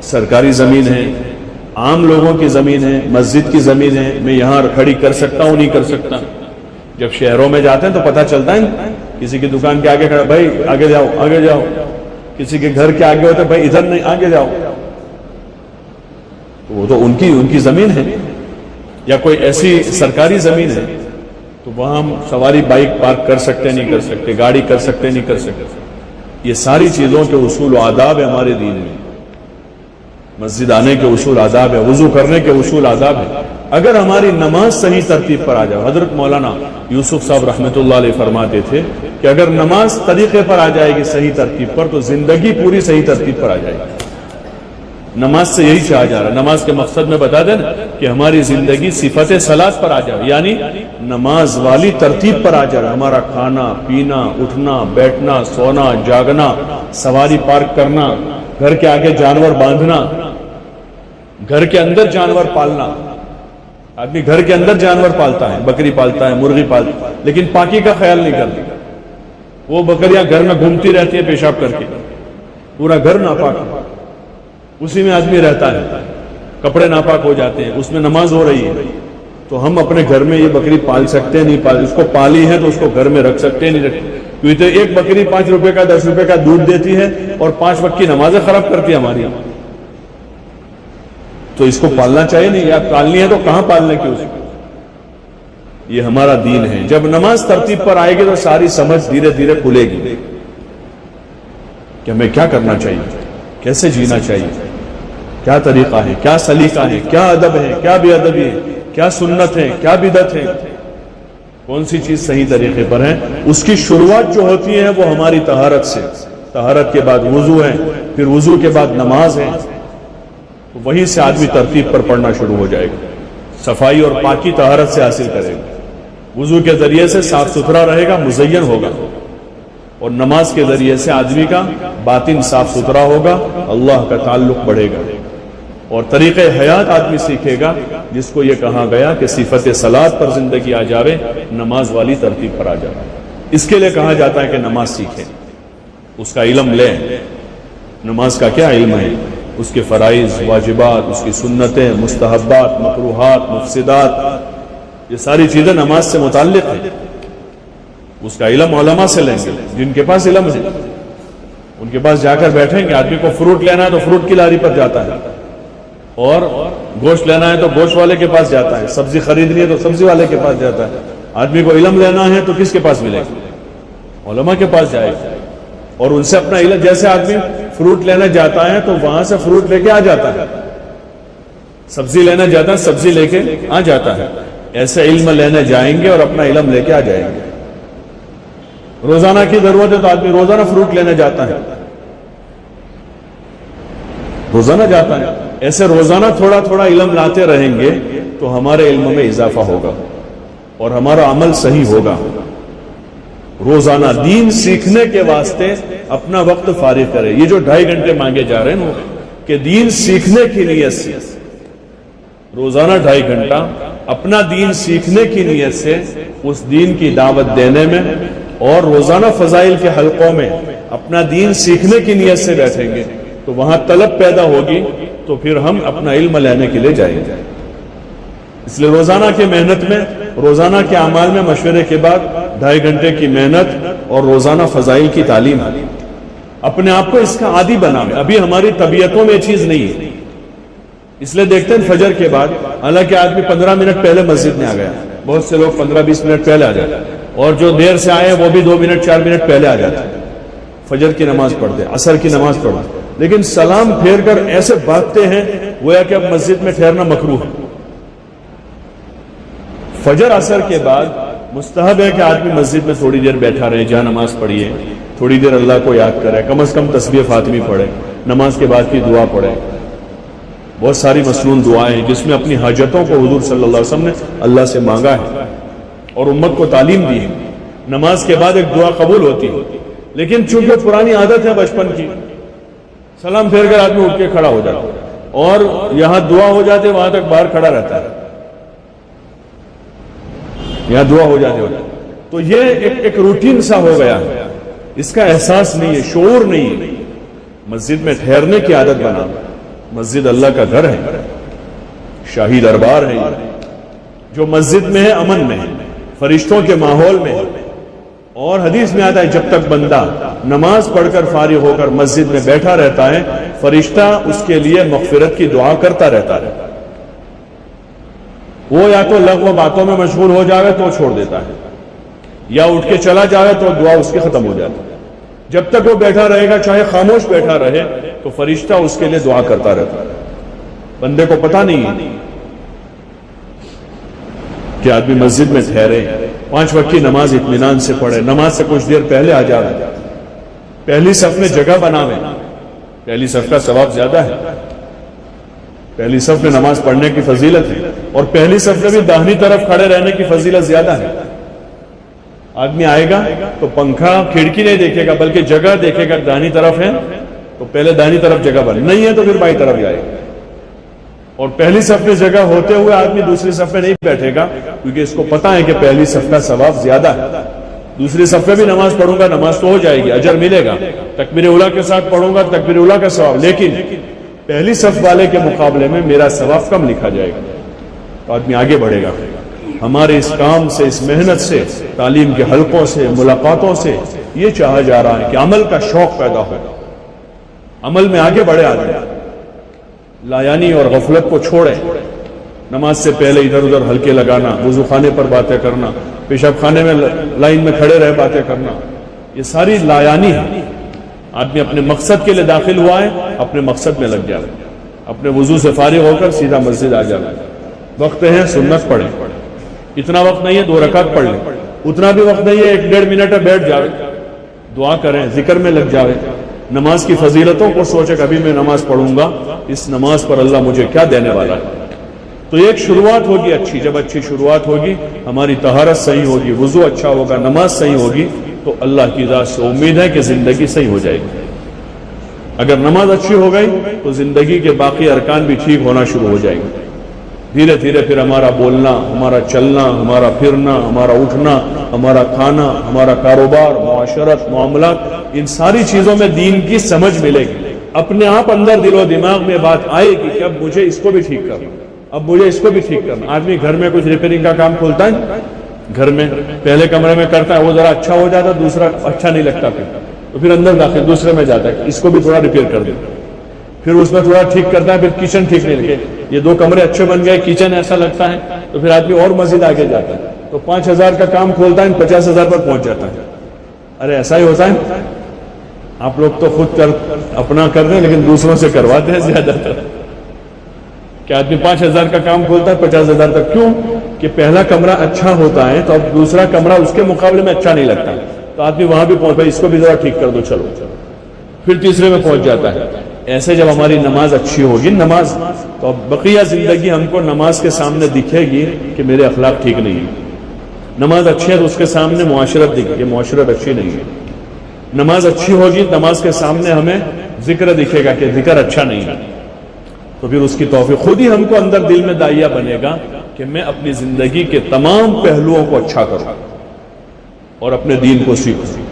سرکاری زمین ہے، عام لوگوں کی زمین ہے، مسجد کی زمین ہے، میں یہاں کھڑی کر سکتا ہوں نہیں کر سکتا. جب شہروں میں جاتے ہیں تو پتہ چلتا ہے، کسی کی دکان کے آگے کھڑا، بھائی آگے جاؤ آگے جاؤ. کسی کے گھر کے آگے ہوتا ہے، بھائی ادھر نہیں آگے جاؤ. وہ تو ان کی زمین ہے. یا کوئی ایسی سرکاری زمین ہے تو وہاں ہم سواری بائک پارک کر سکتے نہیں کر سکتے، گاڑی کر سکتے نہیں کر سکتے. یہ ساری چیزوں کے اصول و آداب ہے ہمارے دین میں. مسجد آنے کے اصول آداب ہے، وضو کرنے کے اصول آداب ہے. اگر ہماری نماز صحیح ترتیب پر آ جائے، حضرت مولانا یوسف صاحب رحمۃ اللہ علیہ فرماتے تھے کہ اگر نماز طریقے پر آ جائے گی صحیح ترتیب پر تو زندگی پوری صحیح ترتیب پر آ جائے گی. نماز سے یہی چاہا جا رہا ہے. نماز کے مقصد میں بتا دیں کہ ہماری زندگی صفت صلاۃ پر آ جائے، یعنی نماز والی ترتیب پر آ جائے. ہمارا کھانا پینا، اٹھنا بیٹھنا، سونا جاگنا، سواری پارک کرنا، گھر کے آگے جانور باندھنا، گھر کے اندر جانور پالنا. آدمی گھر کے اندر جانور پالتا ہے، بکری پالتا ہے، مرغی پالتا ہے، لیکن پاکی کا خیال نہیں کرتا. وہ بکریاں گھر میں گھومتی رہتی ہیں پیشاب کر کے، پورا گھر ناپاک، اسی میں آدمی رہتا ہے، کپڑے ناپاک ہو جاتے ہیں، اس میں نماز ہو رہی ہے. تو ہم اپنے گھر میں یہ بکری پال سکتے ہیں نہیں پال، اس کو پالی ہے تو اس کو گھر میں رکھ سکتے ہیں نہیں رکھ. کیونکہ تو ایک بکری 5 روپے کا 10 روپے کا دودھ دیتی ہے اور 5 وقت کی نمازیں خراب کرتی ہے ہماری. تو اس کو پالنا چاہیے نہیں، یا پالنی ہے تو کہاں پالنے کی اس کو. یہ ہمارا دین ہے. جب نماز ترتیب پر آئے گی تو ساری سمجھ دھیرے دھیرے کھلے گی کہ ہمیں کیا کرنا چاہیے، کیسے جینا چاہیے، کیا طریقہ ہے، کیا سلیقہ ہے، کیا ادب ہے، کیا بے ادبی ہے، کیا سنت ہے، کیا بدعت ہے، کون سی چیز صحیح طریقے پر ہے. اس کی شروعات جو ہوتی ہے وہ ہماری طہارت سے. طہارت کے بعد وضو ہے، پھر وضو کے بعد نماز ہے. وہیں سے آدمی ترتیب پر پڑھنا شروع ہو جائے گا. صفائی اور پاکی طہارت سے حاصل کرے گا. وضو کے ذریعے سے صاف ستھرا رہے گا، مزین ہوگا. اور نماز کے ذریعے سے آدمی کا باطن صاف ستھرا ہوگا، اللہ کا تعلق بڑھے گا. اور طریقہ حیات آدمی سیکھے گا، جس کو یہ کہا گیا کہ صفت صلاۃ پر زندگی آ جاوے، نماز والی ترتیب پر آ جائے. اس کے لیے کہا جاتا ہے کہ نماز سیکھیں، اس کا علم لیں. نماز کا کیا علم ہے، اس کے فرائض، واجبات، اس کی سنتیں، مستحبات، مکروہات، مفسدات، یہ ساری چیزیں نماز سے متعلق ہیں. اس کا علم علماء سے لیں گے، جن کے پاس علم ہے ان کے پاس جا کر بیٹھیں گے. آدمی کو فروٹ لینا ہے تو فروٹ کی لاری پر جاتا ہے، اور گوشت لینا ہے تو گوشت والے کے پاس جاتا ہے، سبزی خریدنی ہے تو سبزی والے کے پاس جاتا ہے. آدمی کو علم لینا ہے تو کس کے پاس ملے گا؟ علماء کے پاس جائے گا، اور ان سے اپنا علم. جیسے آدمی فروٹ لینے جاتا ہے تو وہاں سے فروٹ لے کے آ جاتا ہے، سبزی لینا جاتا ہے، سبزی لے کے آ جاتا ہے، ایسے علم لینے جائیں گے اور اپنا علم لے کے آ جائیں گے۔ روزانہ کی ضرورت ہے تو آدمی روزانہ فروٹ لینے جاتا ہے، روزانہ جاتا ہے۔ ایسے روزانہ تھوڑا تھوڑا علم لاتے رہیں گے تو ہمارے علم میں اضافہ ہوگا اور ہمارا عمل صحیح ہوگا۔ روزانہ دین سیکھنے کے واسطے اپنا وقت فارغ کرے۔ یہ جو 2.5 گھنٹے مانگے جا رہے ہیں کہ دین سیکھنے کی نیت سے روزانہ 2.5 گھنٹہ اپنا دین سیکھنے کی نیت سے اس دین کی دعوت دینے میں، اور روزانہ فضائل کے حلقوں میں اپنا دین سیکھنے کی نیت سے بیٹھیں گے تو وہاں طلب پیدا ہوگی، تو پھر ہم اپنا علم لینے کے لیے جائیں گے۔ اس لیے روزانہ کی محنت میں، روزانہ کے اعمال میں مشورے کے بعد 2.5 گھنٹے کی محنت اور روزانہ فضائل کی تعلیم، اپنے آپ کو اس کا عادی بنانا۔ ابھی ہماری طبیعتوں میں یہ چیز نہیں ہے، اس لیے دیکھتے ہیں فجر کے بعد، حالانکہ آدمی 15 منٹ پہلے مسجد میں آ گیا، بہت سے لوگ 15-20 منٹ پہلے آ جاتے ہیں، اور جو دیر سے آئے وہ بھی 2 منٹ 4 منٹ پہلے آ جاتے ہیں، فجر کی نماز پڑھتے، عصر کی نماز پڑھتے، لیکن سلام پھیر کر ایسے بھاگتے ہیں گویا کہ اب مسجد میں ٹھہرنا مکروہ ہے۔ فجر عصر کے بعد مستحب ہے کہ آدمی مسجد میں تھوڑی دیر بیٹھا رہے، جہاں نماز پڑھیے، تھوڑی دیر اللہ کو یاد کرے، کم از کم تسبیح فاطمی پڑھے، نماز کے بعد کی دعا پڑھے۔ بہت ساری مسنون دعائیں ہیں جس میں اپنی حاجتوں کو حضور صلی اللہ علیہ وسلم نے اللہ سے مانگا ہے اور امت کو تعلیم دی ہے۔ نماز کے بعد ایک دعا قبول ہوتی ہے، لیکن چونکہ پرانی عادت ہے بچپن کی، سلام پھیر کر آدمی اٹھ کے کھڑا ہو جاتا ہے اور یہاں دعا ہو جاتے وہاں تک باہر کھڑا رہتا ہے، یہاں دعا ہو جاتے تو یہ ایک روٹین سا ہو گیا ہے، اس کا احساس نہیں ہے، شعور نہیں ہے۔ مسجد میں ٹھہرنے کی عادت بنا، مسجد اللہ کا گھر ہے، شاہی دربار ہے، جو مسجد میں ہے امن میں ہے، فرشتوں کے ماحول میں ہے، اور حدیث میں آتا ہے جب تک بندہ نماز پڑھ کر فارغ ہو کر مسجد میں بیٹھا رہتا ہے فرشتہ اس کے لیے مغفرت کی دعا کرتا رہتا ہے۔ وہ یا تو لغو باتوں میں مشغول ہو جائے تو چھوڑ دیتا ہے، یا اٹھ کے چلا جائے تو دعا اس کی ختم ہو جاتی ہے۔ جب تک وہ بیٹھا رہے گا، چاہے خاموش بیٹھا رہے، تو فرشتہ اس کے لیے دعا کرتا رہتا ہے۔ بندے کو پتہ نہیں ہے کہ آدمی مسجد میں ٹھہرے، 5 وقت کی نماز اطمینان سے پڑھے، نماز سے کچھ دیر پہلے آ جائے، پہلی صف میں جگہ بناوے، پہلی صف کا ثواب زیادہ ہے، پہلی صف میں نماز پڑھنے کی فضیلت ہے، اور پہلی صف میں بھی داہنی طرف کھڑے رہنے کی فضیلت زیادہ ہے۔ آدمی آئے گا تو پنکھا کھڑکی نہیں دیکھے گا بلکہ جگہ دیکھے گا، داہنی طرف ہے تو پہلے داہنی طرف جگہ بنے، نہیں ہے تو پھر بائیں طرف جائے گا، اور پہلی صف میں جگہ ہوتے ہوئے آدمی دوسری صف میں نہیں بیٹھے گا، کیونکہ اس کو پتا ہے کہ پہلی صف کا ثواب زیادہ ہے۔ دوسری صف میں بھی نماز پڑھوں گا، نماز تو ہو جائے گی، اجر ملے گا، تکبیر اولیٰ کے ساتھ پڑھوں گا، تکبیر اولیٰ کا ثواب، لیکن پہلی صف والے کے مقابلے میں میرا ثواب کم لکھا جائے گا، تو آدمی آگے بڑھے گا۔ ہمارے اس کام سے، اس محنت سے، تعلیم کے حلقوں سے، ملاقاتوں سے یہ چاہا جا رہا ہے کہ عمل کا شوق پیدا ہو، عمل میں آگے بڑھے آدمی، لایانی اور غفلت کو چھوڑے۔ نماز سے پہلے ادھر ادھر ہلکے لگانا، وضو خانے پر باتیں کرنا، پیشاب خانے میں لائن میں کھڑے رہے باتیں کرنا، یہ ساری لایانی ہے۔ آدمی اپنے مقصد کے لیے داخل ہوا ہے، اپنے مقصد میں لگ جائے، اپنے وضو سے فارغ ہو کر سیدھا مسجد آ جائے۔ وقت ہے سنت پڑھیں، اتنا وقت نہیں ہے 2 رکعت پڑھ لیں، اتنا بھی وقت نہیں ہے 1-1.5 منٹ ہے بیٹھ جاوے، دعا کریں، ذکر میں لگ جاوے، نماز کی فضیلتوں کو سوچے کہ ابھی میں نماز پڑھوں گا، اس نماز پر اللہ مجھے کیا دینے والا ہے۔ تو ایک شروعات ہوگی اچھی، جب اچھی شروعات ہوگی، ہماری طہارت صحیح ہوگی، وضو اچھا ہوگا، نماز صحیح ہوگی، تو اللہ کی ذات سے امید ہے کہ زندگی صحیح ہو جائے گی۔ اگر نماز اچھی ہو گئی تو زندگی کے باقی ارکان بھی ٹھیک ہونا شروع ہو جائیں گے۔ دھیرے دھیرے پھر ہمارا بولنا، ہمارا چلنا، ہمارا پھرنا، ہمارا اٹھنا، ہمارا کھانا، ہمارا کاروبار، معاشرت، معاملات، ان ساری چیزوں میں دین کی سمجھ ملے گی۔ اپنے آپ اندر دل و دماغ میں بات آئے گی کہ اب مجھے اس کو بھی ٹھیک کرنا، اب مجھے اس کو بھی ٹھیک کرنا۔ آدمی گھر میں کچھ ریپیئرنگ کا کام کھولتا ہے، گھر میں پہلے کمرے میں کرتا ہے، وہ ذرا اچھا ہو جاتا، دوسرا اچھا نہیں لگتا، تو پھر اندر داخل دوسرے میں جاتا ہے، اس کو بھی تھوڑا ریپیئر کر دے، پھر اس میں تھوڑا ٹھیک کرتا ہے، پھر کچن ٹھیک نہیں لگے، یہ 2 کمرے اچھے بن گئے، کچن ایسا لگتا ہے، تو پھر آدمی اور مزید آگے جاتا ہے، تو 5,000 کا کام کھولتا ہے، 50,000 پر پہنچ جاتا ہے۔ ارے ایسا ہی ہوتا ہے، آپ لوگ تو خود اپنا کر دیں لیکن دوسروں سے کرواتے ہیں زیادہ تر۔ کہ آدمی 5,000 کا کام کھولتا ہے 50,000 تک. کیوں؟ کہ پہلا کمرہ اچھا ہوتا ہے تو اب دوسرا کمرہ اس کے مقابلے میں اچھا نہیں لگتا, تو آدمی وہاں بھی پہنچ, اس کو بھی ذرا ٹھیک کر دو, چلو, پھر تیسرے میں پہنچ جاتا ہے. ایسے جب ہماری نماز اچھی ہوگی, نماز تو اب بقیہ زندگی ہم کو نماز کے سامنے دکھے گی کہ میرے اخلاق ٹھیک نہیں ہے. نماز اچھی ہے تو اس کے سامنے معاشرت دکھے گی, معاشرت اچھی نہیں ہے. نماز اچھی ہوگی, نماز کے سامنے ہمیں ذکر دکھے گا کہ ذکر اچھا نہیں ہے, تو پھر اس کی توفیق خود ہی ہم کو اندر دل میں داعیہ بنے گا کہ میں اپنی زندگی کے تمام پہلوؤں کو اچھا کروں اور اپنے دین کو سیکھوں.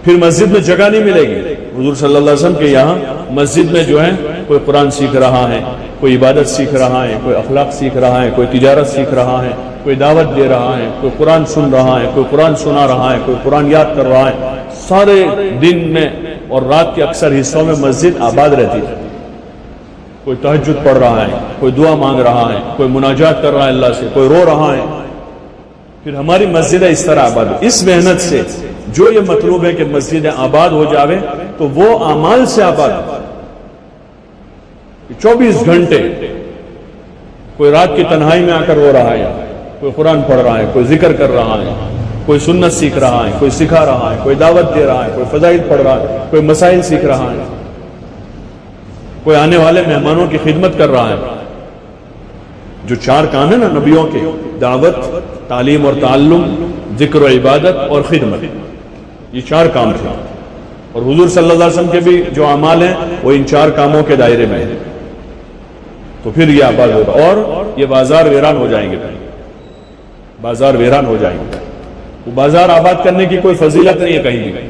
پھر مسجد میں جگہ نہیں ملے گی. حضور صلی اللہ علیہ وسلم کے یہاں مسجد میں جو ہے کوئی قرآن سیکھ رہا ہے, کوئی عبادت سیکھ رہا ہے, کوئی اخلاق سیکھ رہا ہے, کوئی تجارت سیکھ رہا ہے, کوئی دعوت دے رہا ہے, کوئی قرآن سن رہا ہے, کوئی قرآن سنا رہا ہے, کوئی قرآن یاد کر رہا ہے. سارے دن میں اور رات کے اکثر حصوں میں مسجد آباد رہتی ہے. کوئی تہجد پڑھ رہا ہے, کوئی دعا مانگ رہا ہے, کوئی مناجات کر رہا ہے اللہ سے, کوئی رو رہا ہے. پھر ہماری مسجد اس طرح آباد ہے. اس محنت سے جو یہ مطلوب ہے کہ مسجد آباد ہو جاوے, تو وہ اعمال سے آباد ہے. 24 گھنٹے کوئی رات کی تنہائی میں آ کر رو رہا ہے, کوئی قرآن پڑھ رہا ہے, کوئی ذکر کر رہا ہے, کوئی سنت سیکھ رہا ہے, کوئی سکھا رہا ہے, کوئی دعوت دے رہا ہے, کوئی فضائل پڑھ رہا ہے, کوئی مسائل سیکھ رہا ہے, کوئی آنے والے مہمانوں کی خدمت کر رہا ہے. جو 4 کام ہیں نا نبیوں کے, دعوت, تعلیم اور تعلم, ذکر و عبادت اور خدمت, یہ 4 کام تھے. اور حضور صلی اللہ علیہ وسلم کے بھی جو اعمال ہیں وہ ان 4 کاموں کے دائرے میں ہیں. تو پھر یہ آباد ہوگا اور یہ بازار ویران ہو جائیں گے. بازار ویران ہو جائیں گے. وہ بازار آباد کرنے کی کوئی فضیلت نہیں ہے کہیں بھی,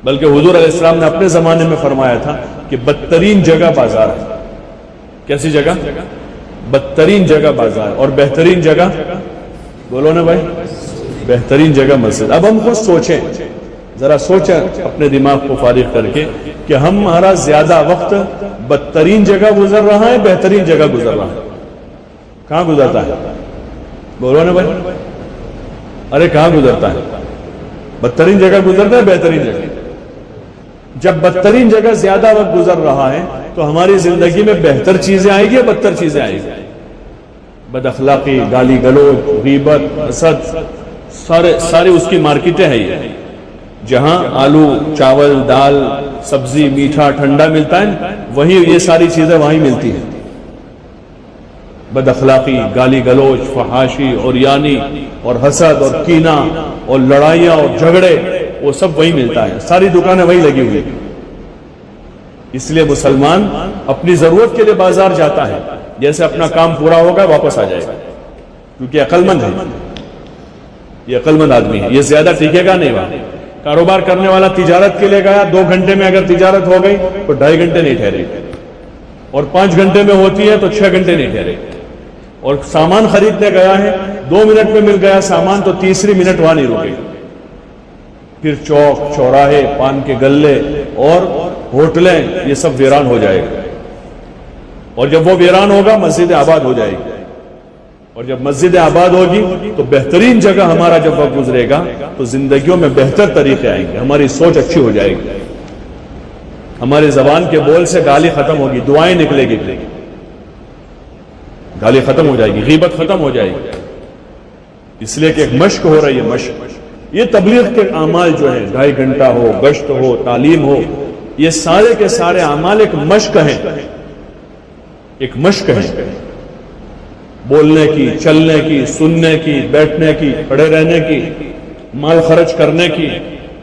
بلکہ حضور علیہ السلام نے اپنے زمانے میں فرمایا تھا کہ بدترین جگہ بازار ہے. کیسی جگہ؟ بدترین جگہ بازار. اور بہترین جگہ بولو نا بھائی, بہترین جگہ مسجد. اب ہم خود سوچیں, ذرا سوچیں اپنے دماغ کو فارغ کر کے کہ ہمارا زیادہ وقت بدترین جگہ گزر رہا ہے, بہترین جگہ گزر رہا ہے. کہاں گزرتا ہے؟ بولو نا بھائی, ارے کہاں گزرتا ہے؟ بدترین جگہ گزرتا ہے, بہترین جگہ. جب بدترین جگہ زیادہ وقت گزر رہا ہے تو ہماری زندگی میں بہتر چیزیں آئیں گی یا بدتر چیزیں آئیں گی؟ بد اخلاقی, گالی گلوچ, غیبت, حسد, سارے اس کی مارکیٹیں ہیں. یہ جہاں آلو, چاول, دال, سبزی, میٹھا, ٹھنڈا ملتا ہے, وہیں یہ ساری چیزیں وہیں ملتی ہیں. بد اخلاقی, گالی گلوچ, فحاشی, عریانی اور حسد اور کینہ اور لڑائیاں اور جھگڑے, وہ سب وہیں ملتا ہے. ساری دکانیں وہیں لگی ہوئی. اس لیے مسلمان اپنی ضرورت کے لیے بازار جاتا ہے, جیسے اپنا کام پورا ہوگا واپس آ جائے گا, کیونکہ عقل مند ہے. یہ عقل مند آدمی ہے, یہ زیادہ ٹکے گا نہیں. وہاں کاروبار کرنے والا تجارت کے لیے گیا, 2 گھنٹے میں اگر تجارت ہو گئی تو 2.5 گھنٹے نہیں ٹھہرے, اور 5 گھنٹے میں ہوتی ہے تو 6 گھنٹے نہیں ٹھہرے. اور سامان خریدنے گیا ہے, 2 منٹ میں مل گیا سامان تو تیسری منٹ وہاں نہیں رکے. پھر چوک, چوراہے, پان کے گلے اور ہوٹلیں, یہ سب ویران ہو جائے گا. اور جب وہ ویران ہوگا مسجد آباد ہو جائے گی. اور جب مسجد آباد ہوگی تو بہترین جگہ ہمارا جب وقت گزرے گا تو زندگیوں میں بہتر طریقے آئیں گے, ہماری سوچ اچھی ہو جائے گی, ہمارے زبان کے بول سے گالی ختم ہوگی, دعائیں نکلے گی, گالی ختم ہو جائے گی, غیبت ختم ہو جائے گی. اس لیے کہ ایک مشق ہو رہی ہے, مشق. یہ تبلیغ کے اعمال جو ہیں, 2.5 گھنٹہ ہو, گشت ہو, تعلیم ہو, یہ سارے کے سارے اعمال ایک مشق ہیں. ایک مشق ہے بولنے کی, چلنے کی, سننے کی, بیٹھنے کی, کھڑے رہنے کی, مال خرچ کرنے کی,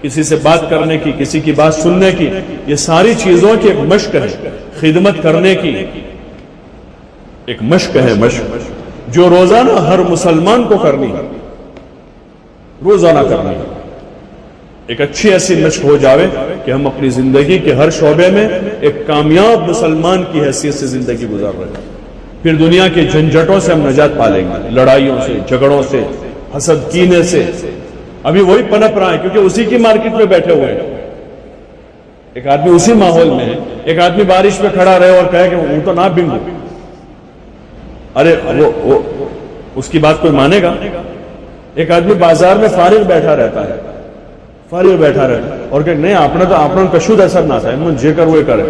کسی سے بات کرنے کی, کسی کی بات سننے کی. یہ ساری چیزوں کی ایک مشق ہے. خدمت کرنے کی ایک مشق ہے, مشق جو روزانہ ہر مسلمان کو کرنی ہے, روزانہ کرنا ہے. ایک اچھی ایسی مشق ہو جاوے کہ ہم اپنی زندگی کے ہر شعبے میں ایک کامیاب مسلمان کی حیثیت سے زندگی گزار رہے ہیں. پھر دنیا کے جھنجھٹوں سے ہم نجات پا لیں گے, لڑائیوں سے, جھگڑوں سے, حسد, کینے سے. ابھی وہی پنپ رہا ہے کیونکہ اسی کی مارکیٹ میں بیٹھے ہوئے ہیں. ایک آدمی اسی ماحول میں ہے. ایک آدمی بارش میں کھڑا رہے اور کہے کہ وہ تو نہ بنگو, ارے وہ اس کی بات کوئی مانے گا؟ ایک آدمی بازار میں فارغ بیٹھا رہتا ہے, فارغ بیٹھا رہتا ہے اور کہ نہیں آپ نے کشود اثر نہ تھا, جے کر وہ کرے,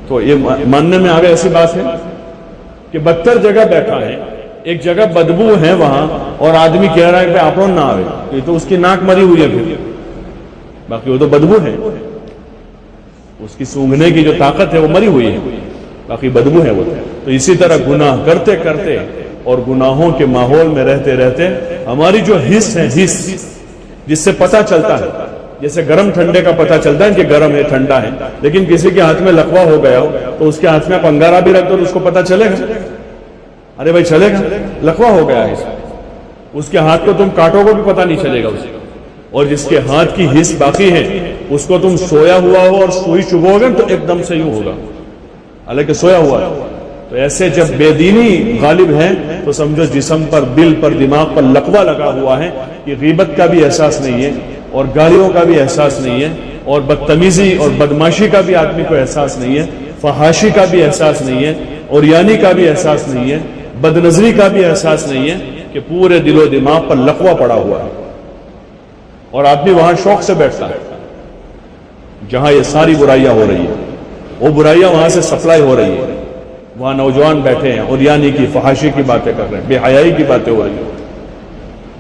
تو یہ ماننے میں آگے ایسی بات ہے. کہ بدتر جگہ بیٹھا ہے, ایک جگہ بدبو ہے وہاں, اور آدمی کہہ رہا ہے کہ آپ نہ آئے, یہ تو اس کی ناک مری ہوئی ہے, پھر باقی وہ تو بدبو ہے, اس کی سونگھنے کی جو طاقت ہے وہ مری ہوئی ہے, باقی بدبو ہے وہ. تو اسی طرح گناہ کرتے کرتے اور گناہوں کے ماحول میں رہتے رہتے ہماری جو حس ہے, حس جس سے پتہ چلتا ہے, جیسے گرم ٹھنڈے کا پتہ چلتا ہے کہ گرم ہے ٹھنڈا ہے, لیکن کسی کے ہاتھ میں لقوہ ہو گیا ہو تو اس کے ہاتھ میں آپ انگارہ بھی رکھ دو تو اس کو پتہ چلے گا؟ ارے بھائی چلے گا, لقوہ ہو گیا ہے, اس کے ہاتھ کو تم کاٹو گے بھی پتہ نہیں چلے گا اسے. اور جس کے ہاتھ کی حس باقی ہے اس کو تم سویا ہوا ہو اور سوئی چبھو گے تو ایک دم سے یوں ہوگا, حالانکہ سویا ہوا ہے. تو ایسے جب بے دینی غالب ہے تو سمجھو جسم پر, دل پر, دماغ پر لقوہ لگا ہوا ہے کہ غیبت کا بھی احساس نہیں ہے, اور گالیوں کا بھی احساس نہیں ہے, اور بدتمیزی اور بدماشی کا بھی آدمی کو احساس نہیں ہے, فحاشی کا بھی احساس نہیں ہے, اوریانی کا بھی احساس نہیں ہے, بدنظری کا بھی احساس نہیں ہے, کہ پورے دل و دماغ پر لقوہ پڑا ہوا ہے. اور آدمی وہاں شوق سے بیٹھتا ہے جہاں یہ ساری برائیاں ہو رہی ہیں, وہ برائیاں وہاں سے سپلائی ہو رہی ہیں, وہاں نوجوان بیٹھے ہیں اوریانی کی, فحاشی کی باتیں کر رہے ہیں, بے حیائی کی باتیں ہو رہی ہیں.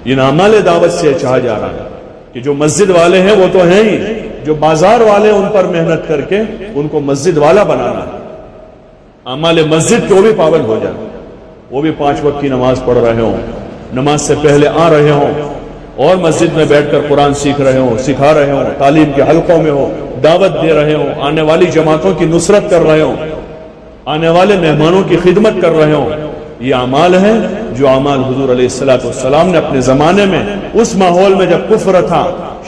ان اعمال دعوت سے چاہا جا رہا ہے کہ جو مسجد والے ہیں وہ تو ہیں ہی, جو بازار والے ان پر محنت کر کے ان کو مسجد والا بنانا ہے. اعمال مسجد کو بھی پابند ہو جائے, وہ بھی 5 وقت کی نماز پڑھ رہے ہوں, نماز سے پہلے آ رہے ہوں, اور مسجد میں بیٹھ کر قرآن سیکھ رہے ہوں, سکھا رہے ہوں, تعلیم کے حلقوں میں ہو, دعوت دے رہے ہوں, آنے والی جماعتوں کی نصرت کر رہے ہوں, آنے والے مہمانوں کی خدمت کر رہے ہوں. یہ اعمال ہیں جو اعمال حضور علیہ السلام نے اپنے زمانے میں اس ماحول میں جب کفر تھا,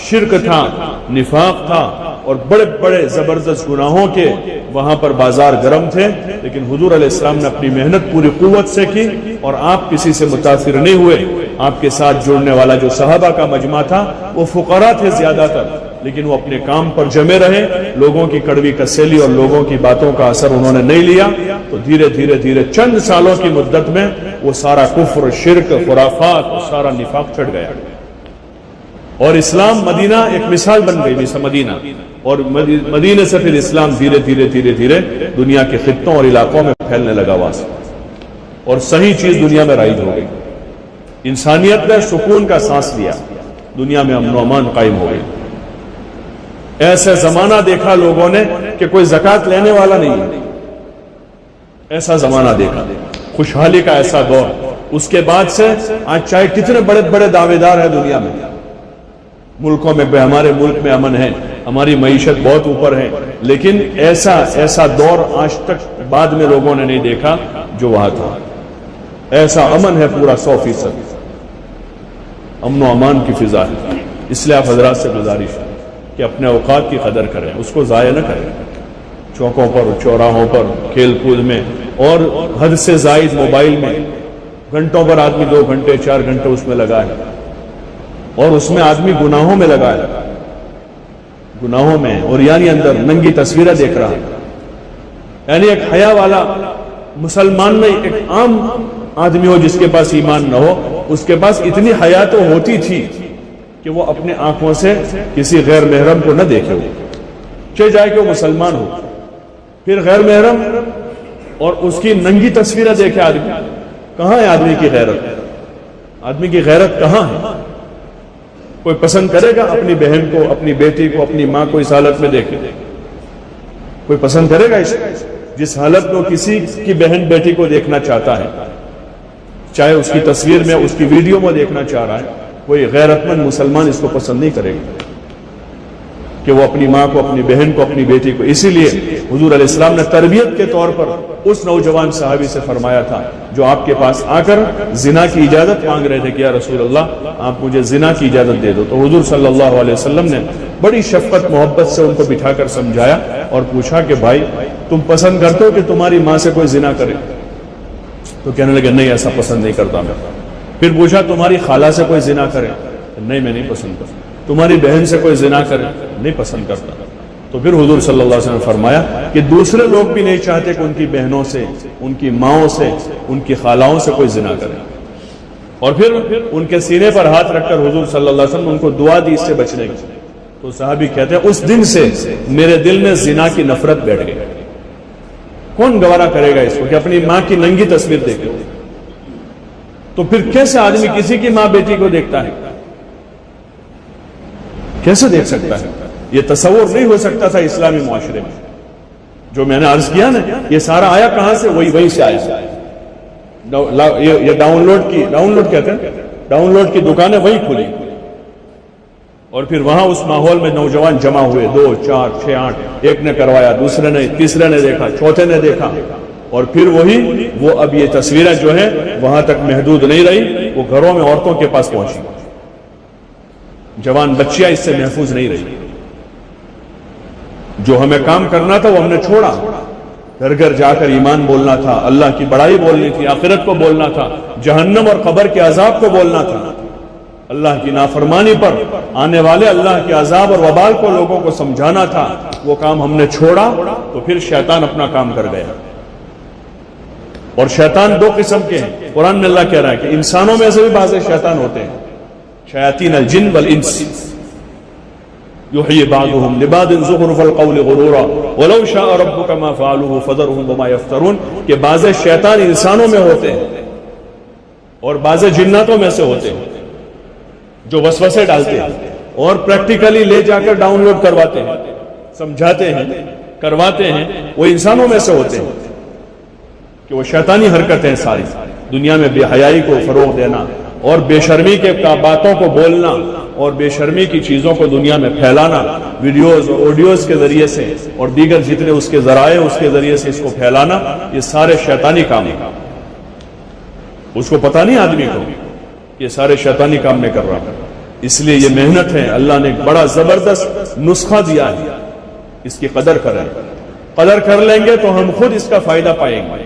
شرک تھا, نفاق تھا, اور بڑے بڑے زبردست گناہوں کے وہاں پر بازار گرم تھے, لیکن حضور علیہ السلام نے اپنی محنت پوری قوت سے کی, اور آپ کسی سے متاثر نہیں ہوئے. آپ کے ساتھ جڑنے والا جو صحابہ کا مجمع تھا وہ فقراء تھے زیادہ تر, لیکن وہ اپنے کام پر جمے رہے, لوگوں کی کڑوی کسیلی اور لوگوں کی باتوں کا اثر انہوں نے نہیں لیا. تو دھیرے دھیرے دھیرے چند سالوں کی مدت میں وہ سارا کفر, شرک, خرافات اور سارا نفاق چھٹ گیا, اور اسلام مدینہ ایک مثال بن گئی. مدینہ اور مدینہ سے پھر اسلام دھیرے دھیرے دھیرے دھیرے دنیا کے خطوں اور علاقوں میں پھیلنے لگا واسطہ, اور صحیح چیز دنیا میں رائج ہو گئی. انسانیت نے سکون کا سانس لیا, دنیا میں امن و امان قائم ہو گئی. ایسے زمانہ دیکھا لوگوں نے کہ کوئی زکوٰۃ لینے والا نہیں ہے, ایسا زمانہ دیکھا, خوشحالی کا ایسا دور. اس کے بعد سے آج چاہے کتنے بڑے بڑے دعوے دار ہیں دنیا میں, ملکوں میں, ہمارے ملک میں امن ہے, ہماری معیشت بہت اوپر ہے, لیکن ایسا دور آج تک بعد میں لوگوں نے نہیں دیکھا جو وہاں تھا. ایسا امن ہے پورا 100%, امن و امان کی فضا ہے. اس لیے آپ حضرات سے گزارش ہے کہ اپنے اوقات کی قدر کریں, اس کو ضائع نہ کریں. چوکوں پر, چوراہوں پر, کھیل کود میں, اور حد سے زائد موبائل میں گھنٹوں پر آدمی 2 گھنٹے 4 گھنٹے اس میں لگا ہے, اور اس میں آدمی گناہوں میں لگا ہے, گناہوں میں, اور یعنی اندر ننگی تصویریں دیکھ رہا ہے. یعنی ایک حیا والا مسلمان میں ایک عام آدمی ہو جس کے پاس ایمان نہ ہو, اس کے پاس اتنی حیا تو ہوتی تھی کہ وہ اپنے آنکھوں سے کسی غیر محرم کو نہ دیکھے, ہو چاہے جائے کہ وہ مسلمان ہو, پھر غیر محرم اور اس کی ننگی تصویریں دیکھے آدمی. کہاں ہے آدمی کی غیرت؟ آدمی کی غیرت کہاں ہے؟ کوئی پسند کرے گا اپنی بہن کو, اپنی بیٹی کو, اپنی ماں کو اس حالت میں دیکھے؟ کوئی پسند کرے گا جس حالت میں کسی کی بہن بیٹی کو دیکھنا چاہتا ہے, چاہے اس کی تصویر میں, اس کی ویڈیو میں دیکھنا چاہ رہا ہے, کوئی غیرت مند مسلمان اس کو پسند نہیں کرے گا کہ وہ اپنی ماں کو, اپنی بہن کو, اپنی بیٹی کو. اسی لیے حضور علیہ السلام نے تربیت کے طور پر اس نوجوان صحابی سے فرمایا تھا جو آپ کے پاس آ کر زنا کی اجازت مانگ رہے تھے کہ یا رسول اللہ آپ مجھے زنا کی اجازت دے دو. تو حضور صلی اللہ علیہ وسلم نے بڑی شفقت محبت سے ان کو بٹھا کر سمجھایا اور پوچھا کہ بھائی تم پسند کرتے ہو کہ تمہاری ماں سے کوئی زنا کرے؟ تو کہنے لگے نہیں, ایسا پسند نہیں کرتا میں. پھر پوچھا تمہاری خالہ سے کوئی زنا کرے؟ نہیں, میں نہیں پسند کرتا. تمہاری بہن سے کوئی زنا کرے؟ نہیں پسند کرتا. تو پھر حضور صلی اللہ علیہ وسلم نے فرمایا کہ دوسرے لوگ بھی نہیں چاہتے کہ ان کی بہنوں سے, ان کی ماؤں سے, ان کی خالاؤں سے کوئی زنا کرے. اور پھر ان کے سینے پر ہاتھ رکھ کر حضور صلی اللہ علیہ وسلم نے ان کو دعا دی اس سے بچنے کی. تو صحابی کہتے ہیں اس دن سے میرے دل میں زنا کی نفرت بیٹھ گئی. کون گوارا کرے گا اس کو کہ اپنی ماں کی ننگی تصویر دیکھے؟ تو پھر کیسے آدمی کسی کی ماں بیٹی کو دیکھتا ہے؟ کیسے دیکھ سکتا ہے؟ یہ تصور نہیں ہو سکتا تھا اسلامی معاشرے میں. جو میں نے عرض کیا نا، یہ سارا آیا کہاں سے؟ وہیں سے آیا. یہ ڈاؤن لوڈ کہتے ہیں، ڈاؤن لوڈ کی دکانیں وہیں کھلی، اور پھر وہاں اس ماحول میں نوجوان جمع ہوئے، 2 4 6 8، ایک نے کروایا، دوسرے نے، تیسرے نے دیکھا، چوتھے نے دیکھا، اور پھر وہ اب یہ تصویریں جو ہیں وہاں تک محدود نہیں رہی، وہ گھروں میں عورتوں کے پاس پہنچی. جوان بچیاں اس سے محفوظ نہیں رہی. جو ہمیں کام کرنا تھا وہ ہم نے چھوڑا. گھر گھر جا کر ایمان بولنا تھا، اللہ کی بڑائی بولنی تھی، آخرت کو بولنا تھا، جہنم اور قبر کے عذاب کو بولنا تھا، اللہ کی نافرمانی پر آنے والے اللہ کے عذاب اور وبال کو لوگوں کو سمجھانا تھا. وہ کام ہم نے چھوڑا تو پھر شیطان اپنا کام کر گیا. اور شیطان 2 قسم کے ہیں. قرآن میں اللہ کہہ رہا ہے کہ انسانوں میں سے بھی بعض شیطان ہوتے ہیں، شیاطین الجن والانس یحیی بعضهم لبعض زخرف القول غرورا ولو شاء ربک ما فعلوه فذرهم وما یفترون. کہ بعض شیطان انسانوں میں ہوتے ہیں اور بعض جناتوں میں سے ہوتے ہیں جو وسوسے ڈالتے ہیں اور پریکٹیکلی لے جا کر ڈاؤن لوڈ کرواتے ہیں، سمجھاتے ہیں، کرواتے ہیں. وہ انسانوں میں سے ہوتے ہیں کہ وہ شیطانی حرکتیں ساری دنیا میں بے حیائی کو فروغ دینا اور بے شرمی کے باتوں کو بولنا اور بے شرمی کی چیزوں کو دنیا میں پھیلانا، ویڈیوز اور آڈیوز کے ذریعے سے اور دیگر جتنے اس کے ذرائع اس کے ذریعے سے اس کو پھیلانا، یہ سارے شیطانی کام ہیں. اس کو پتہ نہیں آدمی کو یہ سارے شیطانی کام میں کر رہا ہے. اس لیے یہ محنت ہے. اللہ نے ایک بڑا زبردست نسخہ دیا ہے، اس کی قدر کریں. قدر کر لیں گے تو ہم خود اس کا فائدہ پائیں گے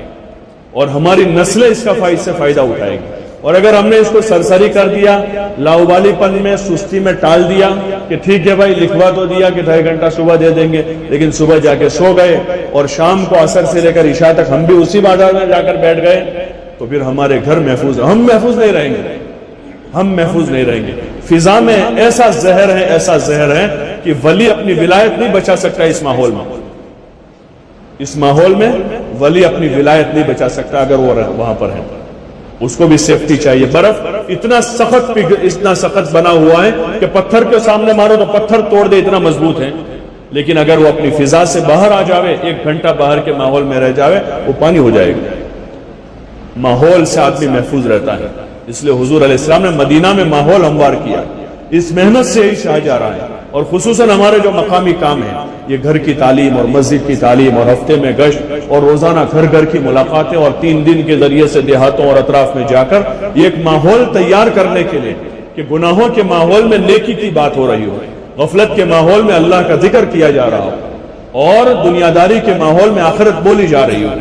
اور ہماری نسلیں اس کا فائدہ اٹھائیں گی. اور اگر ہم نے اس کو سرسری کر دیا، لاؤبالی پن میں، سستی میں ٹال دیا کہ ٹھیک ہے بھائی لکھوا تو دیا کہ 2.5 گھنٹہ صبح دے دیں گے، لیکن صبح جا کے سو گئے اور شام کو عصر سے لے کر عشاء تک ہم بھی اسی بازار میں جا کر بیٹھ گئے، تو پھر ہمارے گھر محفوظ ہیں. ہم محفوظ نہیں رہیں گے. ہم محفوظ نہیں رہیں گے. فضا میں ایسا زہر ہے کہ ولی اپنی ولایت نہیں بچا سکتا. اس ماحول میں ولی اپنی ولایت نہیں بچا سکتا اگر وہ وہاں پر ہے. اس کو بھی سیفٹی چاہیے. برف اتنا سخت بنا ہوا ہے کہ پتھر کے سامنے مارو تو پتھر توڑ دے، اتنا مضبوط ہے. لیکن اگر وہ اپنی فضا سے باہر آ جاوے، 1 گھنٹہ باہر کے ماحول میں رہ جاوے، وہ پانی ہو جائے گا. ماحول سے آدمی محفوظ رہتا ہے. اس لیے حضور علیہ السلام نے مدینہ میں ماحول ہموار کیا. اس محنت سے ہی شاہ جا رہا ہے. اور خصوصاً ہمارے جو مقامی کام ہیں، یہ گھر کی تعلیم اور مسجد کی تعلیم اور ہفتے میں گشت اور روزانہ گھر کی ملاقاتیں اور 3 دن کے ذریعے سے دیہاتوں اور اطراف میں جا کر یہ ایک ماحول تیار کرنے کے لیے کہ گناہوں کے ماحول میں نیکی کی بات ہو رہی ہو، غفلت کے ماحول میں اللہ کا ذکر کیا جا رہا ہو اور دنیاداری کے ماحول میں آخرت بولی جا رہی ہو.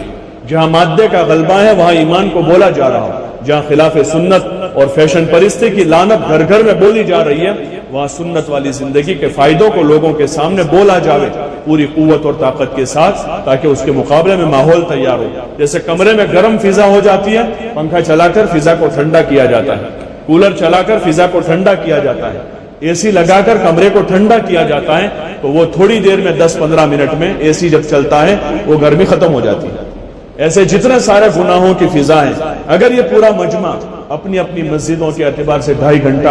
جہاں مادے کا غلبہ ہے وہاں ایمان کو بولا جا رہا ہو. جہاں خلاف سنت اور فیشن پرستی کی لعنت گھر گھر میں بولی جا رہی ہے، وہاں سنت والی زندگی کے فائدوں کو لوگوں کے سامنے بولا جاوے پوری قوت اور طاقت کے ساتھ، تاکہ اس کے مقابلے میں ماحول تیار ہو. جیسے کمرے میں گرم فضا ہو جاتی ہے، پنکھا چلا کر فضا کو ٹھنڈا کیا جاتا ہے، کولر چلا کر فضا کو ٹھنڈا کیا جاتا ہے، اے سی لگا کر کمرے کو ٹھنڈا کیا جاتا ہے، تو وہ تھوڑی دیر میں 10-15 منٹ میں اے سی جب چلتا ہے وہ گرمی ختم ہو جاتی ہے. ایسے جتنے سارے گناہوں کی فضا ہیں، اگر یہ پورا مجمع اپنی اپنی مسجدوں کے اعتبار سے 2.5 گھنٹہ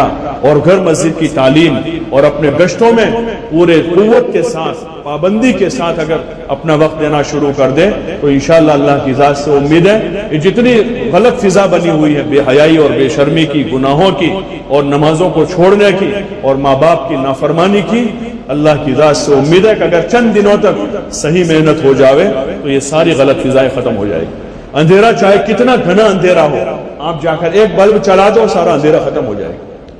اور گھر مسجد کی تعلیم اور اپنے گشتوں میں پورے قوت کے ساتھ، پابندی کے ساتھ اگر اپنا وقت دینا شروع کر دے تو انشاءاللہ اللہ کی ذات سے امید ہے کہ جتنی غلط فضا بنی ہوئی ہے بے حیائی اور بے شرمی کی، گناہوں کی اور نمازوں کو چھوڑنے کی اور ماں باپ کی نافرمانی کی، اللہ کی ذات سے امید ہے کہ اگر چند دنوں تک صحیح محنت ہو جاوے تو یہ ساری غلط فضائیں ختم ہو جائے گی. اندھیرا چاہے کتنا گھنا اندھیرا ہو، آپ جا کر ایک بلب چلا دو سارا اندھیرا ختم ہو جائے گا.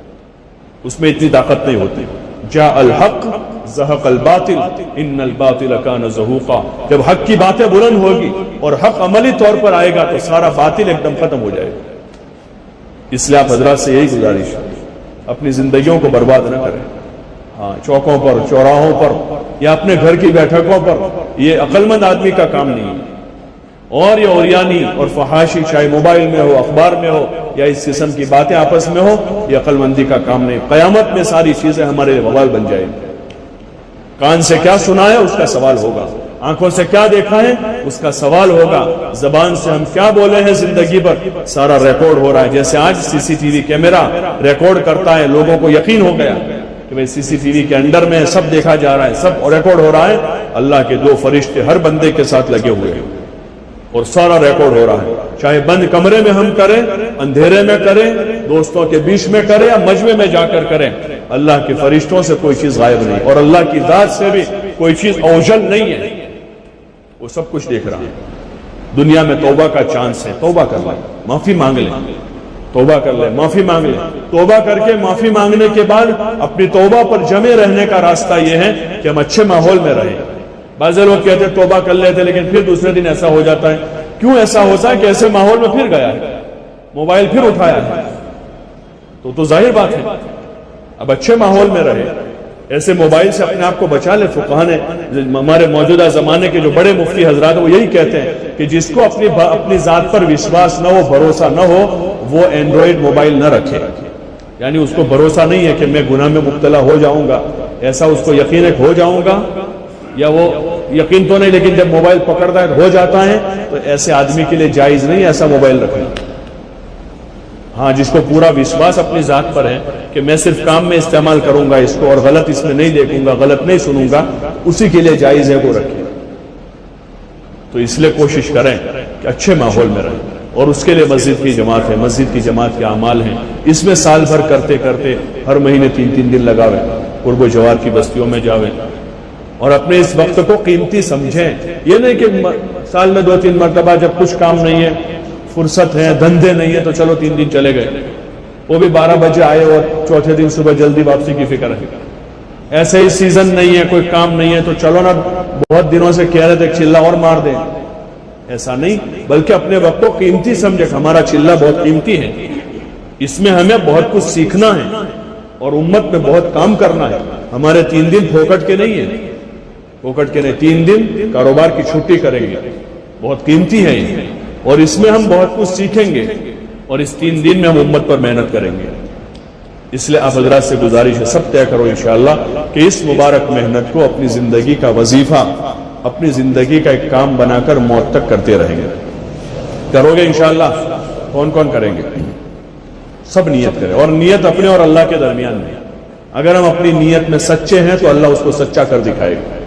اس میں اتنی طاقت نہیں ہوتی. جاء الحق زہق الباطل ان الباطل کان زہوقا. جب حق کی باتیں بلند ہوگی اور حق عملی طور پر آئے گا تو سارا باطل ایک دم ختم ہو جائے گا. اس لیے آپ حضرات سے یہی گزارش ہے، اپنی زندگیوں کو برباد نہ کریں. ہاں، چوکوں پر، چوراہوں پر یا اپنے گھر کی بیٹھکوں پر یہ عقل مند آدمی کا کام نہیں ہے. اور یہ اوریانی اور فحاشی چاہے موبائل میں ہو، اخبار میں ہو یا اس قسم کی باتیں آپس میں ہو، یہ عقل مندی کا کام نہیں. قیامت میں ساری چیزیں ہمارے وبال بن جائیں گی. کان سے کیا سنا ہے اس کا سوال ہوگا. آنکھوں سے کیا دیکھا ہے اس کا سوال ہوگا، زبان سے ہم کیا بولے ہیں زندگی پر سارا ریکارڈ ہو رہا ہے. جیسے آج CCTV کیمرہ ریکارڈ کرتا ہے، لوگوں کو یقین ہو گیا کہ بھئی CCTV کے انڈر میں سب دیکھا جا رہا ہے، سب ریکارڈ ہو رہا ہے. اللہ کے 2 فرشتے ہر بندے کے ساتھ لگے ہوئے ہیں اور سارا ریکارڈ ہو رہا ہے. چاہے بند کمرے میں ہم کریں، اندھیرے میں کریں، دوستوں کے بیچ میں کریں یا مجمع میں جا کر کریں، اللہ کے فرشتوں سے کوئی چیز غائب نہیں، اور اللہ کی ذات سے بھی کوئی چیز اوجل نہیں ہے. وہ سب کچھ دیکھ رہا ہے. دنیا میں توبہ کا چانس ہے، توبہ کر لیں، معافی مانگ لیں، توبہ کر لیں، معافی مانگ لیں. توبہ کر کے معافی مانگنے کے بعد اپنی توبہ پر جمے رہنے کا راستہ یہ ہے کہ ہم اچھے ماحول میں رہیں. بعض لوگ کہتے ہیں توبہ کر لیتے لیکن پھر دوسرے دن ایسا ہو جاتا ہے. کیوں ایسا ہوتا ہے کہ ایسے ماحول میں پھر گیا ہے، موبائل پھر اٹھایا ہے، تو ظاہر بات ہے. اب اچھے ماحول میں رہے، ایسے موبائل سے اپنے آپ کو بچا لے. فقہاء نے، ہمارے موجودہ زمانے کے جو بڑے مفتی حضرات وہ یہی کہتے ہیں کہ جس کو اپنی ذات پر وشواس نہ ہو، بھروسہ نہ ہو، وہ اینڈرائڈ موبائل نہ رکھے. یعنی اس کو بھروسہ نہیں ہے کہ میں گناہ میں مبتلا ہو جاؤں گا، ایسا اس کو یقین ہے کہ ہو جاؤں گا، یا وہ یقین تو نہیں لیکن جب موبائل پکڑتا ہے ہو جاتا ہے، تو ایسے آدمی کے لیے جائز نہیں ایسا موبائل رکھنا. ہاں جس کو پورا وشواس اپنی ذات پر ہے کہ میں صرف کام میں استعمال کروں گا اس کو اور غلط اس میں نہیں دیکھوں گا، غلط نہیں سنوں گا، اسی کے لیے جائز ہے وہ رکھے. تو اس لیے کوشش کریں کہ اچھے ماحول میں رہیں، اور اس کے لیے مسجد کی جماعت ہے، مسجد کی جماعت کے اعمال ہیں. اس میں سال بھر کرتے کرتے ہر مہینے 3 دن لگاویں، قرب و جوار کی بستیوں میں جاویں، اور اپنے اس وقت کو قیمتی سمجھیں. یہ نہیں کہ سال میں 2-3 مرتبہ جب کچھ کام نہیں ہے، فرصت ہے، دھندے نہیں ہے، تو چلو 3 دن چلے گئے، وہ بھی 12 بجے آئے اور چوتھے دن صبح جلدی واپسی کی فکر ہے. ایسے ہی سیزن نہیں ہے، کوئی کام نہیں ہے تو چلو نا بہت دنوں سے کہہ رہے تھے چلہ اور مار دیں. ایسا نہیں، بلکہ اپنے وقت کو قیمتی سمجھے. ہمارا چلہ بہت قیمتی ہے، اس میں ہمیں بہت کچھ سیکھنا ہے اور امت میں بہت کام کرنا ہے. ہمارے 3 دن پھوکٹ کے نہیں ہیں، پھوکٹ کے نہیں. 3 دن کاروبار کی چھٹی کریں گے، بہت قیمتی ہے یہ، اور اس میں ہم بہت کچھ سیکھیں گے، اور اس 3 دن میں ہم امت پر محنت کریں گے. اس لیے آپ حضرات سے گزارش ہے، سب طے کرو انشاءاللہ کہ اس مبارک محنت کو اپنی زندگی کا وظیفہ، اپنی زندگی کا ایک کام بنا کر موت تک کرتے رہیں گے. کرو گے انشاءاللہ؟ کون کون کریں گے؟ سب نیت کریں، اور نیت اپنے اور اللہ کے درمیان میں. اگر ہم اپنی نیت میں سچے ہیں تو اللہ اس کو سچا کر دکھائے گا.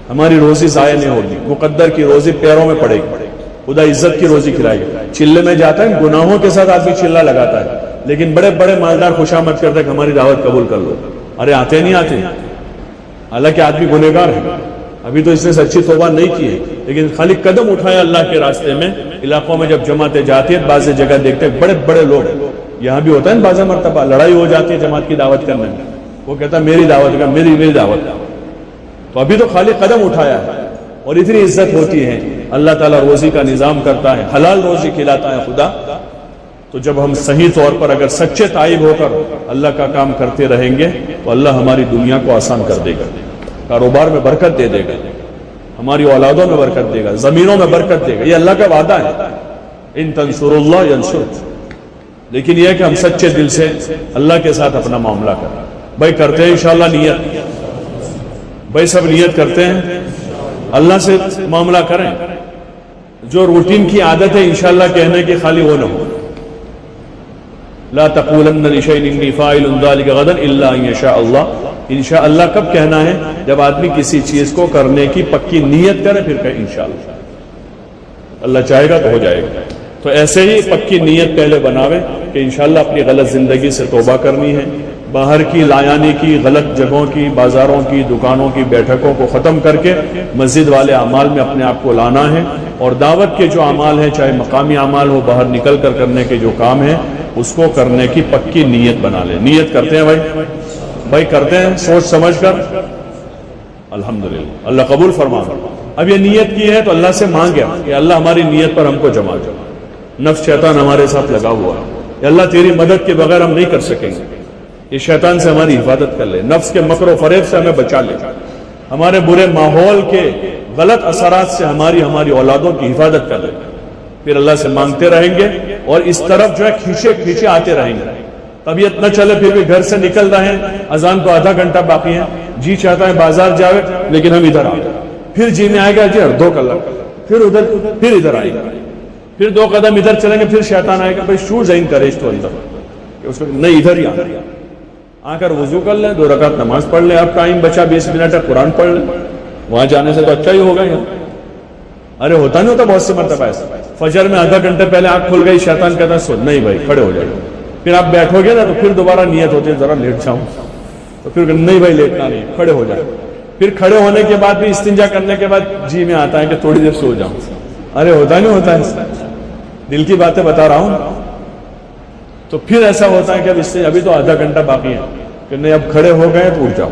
ہماری روزی ضائع نہیں ہوگی، مقدر کی روزی پیروں میں پڑے گی، خدا عزت کی روزی کھلائے گا. چلے میں جاتا ہے، گناہوں کے ساتھ آدمی چلہ لگاتا ہے، لیکن بڑے بڑے مالدار خوشامد کرتے ہیں کہ ہماری دعوت قبول کر لو. ارے آتے نہیں آتے، حالانکہ آدمی گنہگار ہے، ابھی تو اس نے سچی توبہ نہیں کی ہے، لیکن خالی قدم اٹھایا اللہ کے راستے میں. علاقوں میں جب جماعتیں جاتی ہیں، بعض جگہ دیکھتے ہیں بڑے بڑے لوگ، یہاں بھی ہوتا ہے بعض مرتبہ لڑائی ہو جاتی ہے جماعت کی دعوت کرنے میں، وہ کہتا ہے میری دعوت کا، میری دعوت. تو ابھی تو خالی قدم اٹھایا ہے، اور اتنی عزت ہوتی ہے. اللہ تعالیٰ روزی کا نظام کرتا ہے، حلال روزی کھلاتا ہے خدا. تو جب ہم صحیح طور پر اگر سچے تائب ہو کر اللہ کا کام کرتے رہیں گے تو اللہ ہماری دنیا کو آسان کر دے گا، کاروبار میں برکت دے دے گا، ہماری اولادوں میں برکت دے گا، زمینوں میں برکت دے گا. یہ اللہ کا وعدہ ہے، ان تنصروا اللہ ینصرکم. لیکن یہ ہے کہ ہم سچے دل سے اللہ کے ساتھ اپنا معاملہ کریں. بھائی کرتے ہیں انشاءاللہ نیت، بھائی سب نیت کرتے ہیں، اللہ سے معاملہ کریں. جو روٹین کی عادت ہے انشاءاللہ کہنے کی، خالی وہ نہ ہو. لا تقولن لشیء انی فاعل ذلک غدا الا ان یشاء اللہ. انشاءاللہ کب کہنا ہے؟ جب آدمی کسی چیز کو کرنے کی پکی نیت کرے، پھر کہے انشاءاللہ. اللہ چاہے گا تو ہو جائے گا. تو ایسے ہی پکی نیت پہلے بناوے کہ انشاءاللہ اپنی غلط زندگی سے توبہ کرنی ہے، باہر کی لایانی کی، غلط جگہوں کی، بازاروں کی، دکانوں کی بیٹھکوں کو ختم کر کے مسجد والے اعمال میں اپنے آپ کو لانا ہے. اور دعوت کے جو اعمال ہیں، چاہے مقامی اعمال ہو، باہر نکل کر کرنے کے جو کام ہیں، اس کو کرنے کی پکی نیت بنا لیں. نیت کرتے ہیں بھائی کرتے ہیں سوچ سمجھ کر، الحمدللہ اللہ قبول فرما. اب یہ نیت کی ہے تو اللہ سے مانگے کہ اللہ ہماری نیت پر ہم کو جما دے. نفس شیطان ہمارے ساتھ لگا ہوا ہے، اللہ تیری مدد کے بغیر ہم نہیں کر سکیں گے. یہ شیطان سے ہماری حفاظت کر لے، نفس کے مکر و فریب سے ہمیں بچا لے، ہمارے برے ماحول کے غلط اثرات سے ہماری اولادوں کی حفاظت کر لے. پھر اللہ سے مانگتے رہیں گے اور اس طرف جو ہے کھینچے آتے رہیں گے. طبیعت نہ چلے پھر بھی گھر سے نکل رہے ہیں، اذان کو آدھا گھنٹہ باقی ہے، جی چاہتا ہے بازار جاوے لیکن ہم ادھر آ گئے. پھر جی میں آئے گا جی 2 قدم، پھر ادھر آئے گا، پھر 2 قدم ادھر چلیں گے، پھر شیطان آئے گا بھائی شو زین کریش تو اندر کہ اس کو نہیں ادھر ہی آ کر وضو کر لیں، 2 رکعت نماز پڑھ لیں، اب ٹائم بچا 20 منٹ ہے قرآن پڑھ لیں، وہاں جانے سے تو اچھا ہی ہوگا یہاں۔ ارے ہوتا نہیں ہوتا بہت سی مرتبہ ایسا، فجر میں آدھا گھنٹے پہلے آنکھ کھل گئی، شیطان کہتا ہے سو نہیں بھائی کھڑے ہو جائے، پھر آپ بیٹھو گے نا تو پھر دوبارہ نیت ہوتی ہے ذرا لیٹ جاؤں، تو پھر نہیں بھائی لیٹنا نہیں، کھڑے ہو جائے، پھر کھڑے ہونے کے بعد بھی استنجا کرنے کے بعد جی میں آتا ہے کہ تھوڑی دیر سو جاؤں۔ ارے ہوتا نہیں ہوتا ہے، دل کی باتیں بتا رہا ہوں۔ تو پھر ایسا ہوتا ہے کہ اب اس سے ابھی تو آدھا گھنٹہ باقی ہے کہ نہیں اب کھڑے ہو گئے تو اٹھ جاؤ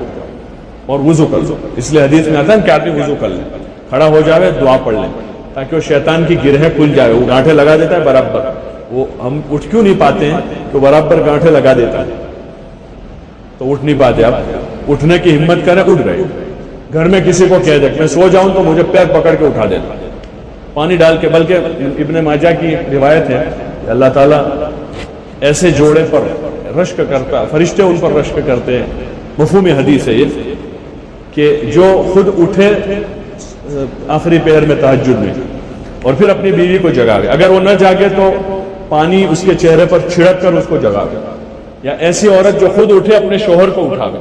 اور وضو کر لو، اس لیے حدیث میں آتا ہے کہ آدمی وضو کر لیں، کھڑا ہو جاوے دعا پڑھ لیں تاکہ وہ شیطان کی گرہیں کھل جائے، وہ گانٹھیں لگا دیتا ہے برابر، وہ ہم اٹھ کیوں نہیں پاتے ہیں کہ برابر گانٹھیں لگا دیتا ہے تو اٹھ نہیں پاتے، اب اٹھنے کی ہمت کریں اٹھ گئے، گھر میں کسی کو کہہ دے میں سو جاؤں تو مجھے پیر پکڑ کے اٹھا دیتا پانی ڈال کے، بلکہ ابن ماجہ کی روایت ہے کہ اللہ تعالیٰ ایسے جوڑے پر رشک کرتا، فرشتے ان پر رشک کرتے ہیں، مفہوم حدیث ہے یہ کہ جو خود اٹھے آخری پہر میں تہجد میں اور پھر اپنی بیوی کو جگاوے، اگر وہ نہ جاگے تو پانی اس کے چہرے پر چھڑک کر اس کو جگاوے، یا ایسی عورت جو خود اٹھے اپنے شوہر کو اٹھاوے،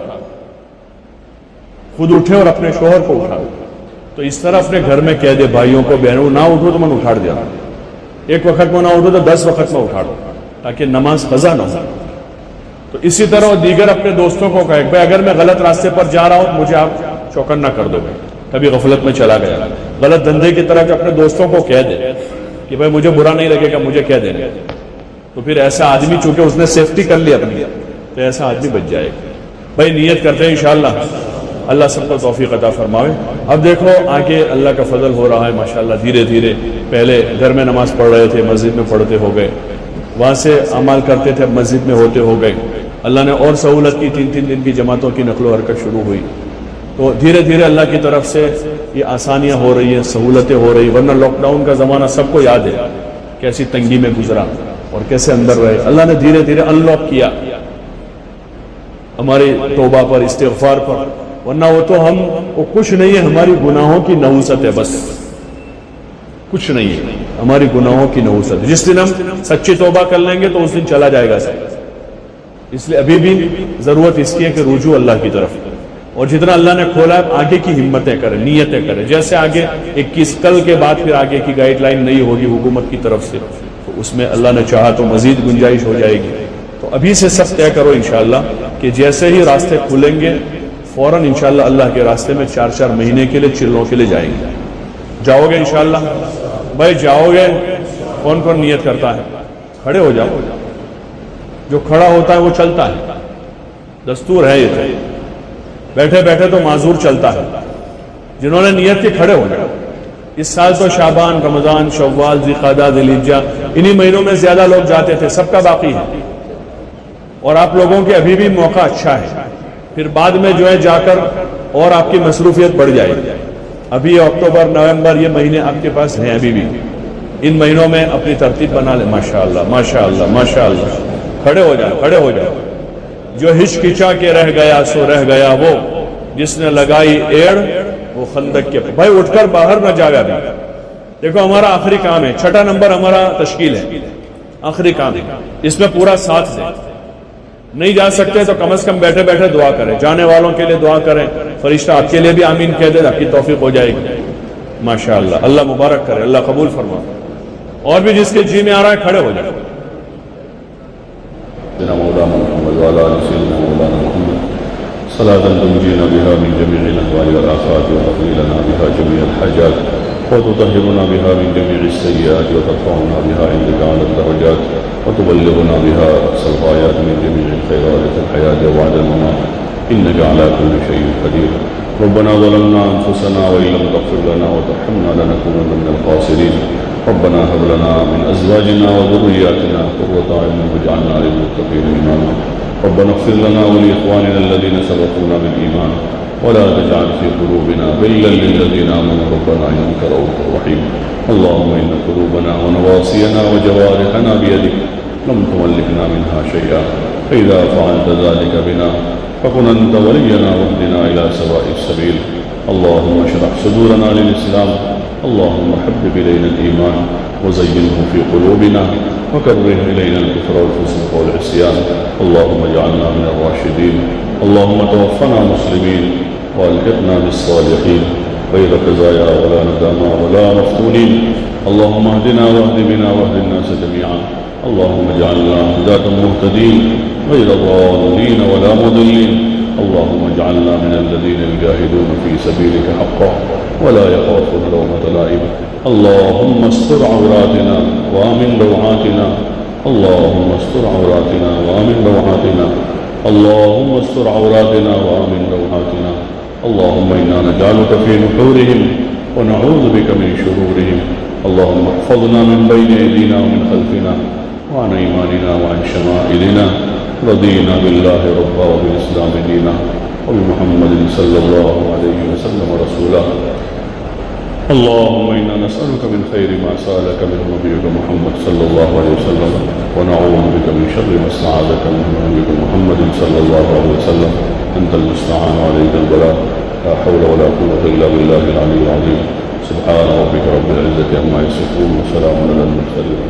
خود اٹھے اور اپنے شوہر کو اٹھاوے، تو اس طرح اپنے گھر میں کہہ دے بھائیوں کو بہنوں نہ اٹھو تو میں اٹھاڑ دیا، ایک وقت میں نہ اٹھو تو 10 وقت میں اٹھاڑو تاکہ نماز قضا نہ ہو۔ تو اسی طرح دیگر اپنے دوستوں کو کہے بھائی اگر میں غلط راستے پر جا رہا ہوں تو مجھے آپ چوکن نہ کر دو، کبھی غفلت میں چلا گیا غلط دھندے کی طرح اپنے دوستوں کو کہہ دے کہ بھائی مجھے برا نہیں لگے گا مجھے کہہ دینا، تو پھر ایسا آدمی چونکہ اس نے سیفٹی کر لی اپنی تو ایسا آدمی بچ جائے گا۔ بھائی نیت کرتے ہیں انشاءاللہ اللہ سب کو توفیق عطا فرمائے۔ اب دیکھو آگے اللہ کا فضل ہو رہا ہے ماشاءاللہ، دھیرے دھیرے پہلے گھر میں نماز پڑھ رہے تھے مسجد میں پڑھتے ہو گئے، وہاں سے اعمال کرتے تھے اب مسجد میں ہوتے ہو گئے، اللہ نے اور سہولت کی، 3 دن کی جماعتوں کی نقل و حرکت شروع ہوئی، تو دھیرے دھیرے اللہ کی طرف سے یہ آسانیاں ہو رہی ہیں، سہولتیں ہو رہی، ورنہ لاک ڈاؤن کا زمانہ سب کو یاد ہے کیسی تنگی میں گزرا اور کیسے اندر رہے، اللہ نے دھیرے دھیرے ان لاک کیا ہماری توبہ پر استغفار پر، ورنہ وہ تو ہم وہ کچھ نہیں ہے، ہماری گناہوں کی نحوست ہے، بس کچھ نہیں ہے، ہماری گناہوں کی نحوست۔ جس دن ہم سچی توبہ کر لیں گے تو اس دن چلا جائے گا سب، اس لیے ابھی بھی ضرورت اس کی ہے کہ رجوع اللہ کی طرف، اور جتنا اللہ نے کھولا ہے آگے کی ہمتیں کریں، نیتیں کریں، جیسے آگے 21 کل کے بعد پھر آگے کی گائیڈ لائن نہیں ہوگی حکومت کی طرف سے، تو اس میں اللہ نے چاہا تو مزید گنجائش ہو جائے گی، تو ابھی سے سب طے کرو انشاءاللہ کہ جیسے ہی راستے کھلیں گے فوراً انشاءاللہ اللہ کے راستے میں 4 مہینے کے لیے چلوں کے لیے جائیں گے۔ جاؤ گے انشاءاللہ؟ بھائی جاؤ گے؟ کون کون نیت کرتا ہے؟ کھڑے ہو جاؤ، جو کھڑا ہوتا ہے وہ چلتا ہے، دستور ہے یہ، بیٹھے بیٹھے تو معذور چلتا ہے، جنہوں نے نیت کی کھڑے ہو جائے۔ اس سال تو شعبان، رمضان، شوال، ذوالقعدہ، ذوالحجہ انہی مہینوں میں زیادہ لوگ جاتے تھے، سب کا باقی ہے، اور آپ لوگوں کے ابھی بھی موقع اچھا ہے، پھر بعد میں جو ہے جا کر اور آپ کی مصروفیت بڑھ جائے گی۔ ابھی اکتوبر، نومبر یہ مہینے آپ کے پاس ہیں ابھی بھی، ان مہینوں میں اپنی ترتیب بنا لیں۔ ماشاءاللہ ماشاءاللہ ماشاءاللہ، کھڑے ہو جائیں، کھڑے ہو جائیں۔ جو ہچکچا کے رہ گیا سو رہ گیا، وہ جس نے لگائی ایڑ وہ خندق کے، بھائی اٹھ کر باہر نہ جاگا بھی۔ دیکھو ہمارا آخری کام ہے، 6 نمبر ہمارا تشکیل ہے، آخری کام ہے، اس میں پورا ساتھ دیں۔ نہیں جا سکتے تو کم از کم بیٹھے بیٹھے دعا کریں، جانے والوں کے لیے دعا کریں، فرشتہ آپ کے لیے بھی آمین کہہ دے، آپ کی توفیق ہو جائے گی۔ ماشاءاللہ، اللہ مبارک کرے، اللہ قبول فرما۔ اور بھی جس کے جی میں آ رہا ہے کھڑے ہو جائے۔ مولانا محمد وعلى آل سيدنا مولانا محمد صلاة تنجينا بها من جميع الأهوال والآفات وتقضي لنا بها جميع الحاجات وتطهرنا بها من جميع السيئات وترفعنا بها عندك على الدرجات وتبلغنا بها أقصى الغايات من جميع الخيرات في الحياة وبعد الممات إنك على كل شيء قدير. ربنا ظلمنا أنفسنا وإن لم تغفر لنا وترحمنا لنكونن من الخاسرين. ربنا هب لنا من أزواجنا وذرياتنا قرة أعين واجعلنا للمتقين إماما. ربنا اغفر لنا ولإخواننا الذين سبقونا بالإيمان ولا تجعل في قلوبنا غلا للذين آمنوا ربنا إنك رؤوف رحيم. اللهم إن قلوبنا ونواصينا وجوارحنا بيدك لم تملكنا منها شيئا، فإذا فعلت ذلك بنا فكن أنت ولينا واهدنا إلى سواء السبيل. اللهم اشرح صدورنا للإسلام. اللهم حبب إلينا الإيمان وزينه في قلوبنا وكره إلينا الكفر والفسوق والعصيان. اللهم اجعلنا من الراشدين. اللهم توفنا مسلمين وألحقنا بالصالحين غير خزايا ولا ندامى ولا مفتونين. اللهم اهدنا واهد بنا واهد الناس جميعا. اللهم اجعلنا هداة مهتدين غير ضالين ولا مضلين. اللهم اجعلنا من الذين يجاهدون في سبيلك حقا ولا يخافون لومة لائم. اللهم استر عوراتنا وامن روعاتنا. اللهم استر عوراتنا وامن روعاتنا. اللهم استر عوراتنا وامن روعاتنا. اللهم انا نجعلك في نحورهم ونعوذ بك من شرورهم. اللهم احفظنا من بين ايدينا ومن خلفنا وعن ايماننا وعن شمائلنا. رضينا بالله ربا وبالاسلام دينا وبمحمد صلى الله عليه وسلم رسولا. اللهم انا نسالك من خير ما سالك منه نبيك محمد صلى الله عليه وسلم ونعوذ بك من شر ما استعاذك منه نبيك محمد صلى الله عليه وسلم. انت المستعان وعليك البلاغ. لا حول ولا قوة الا بالله العلي العظيم. سبحان ربك رب العزة عما يصفون وسلام على المرسلين.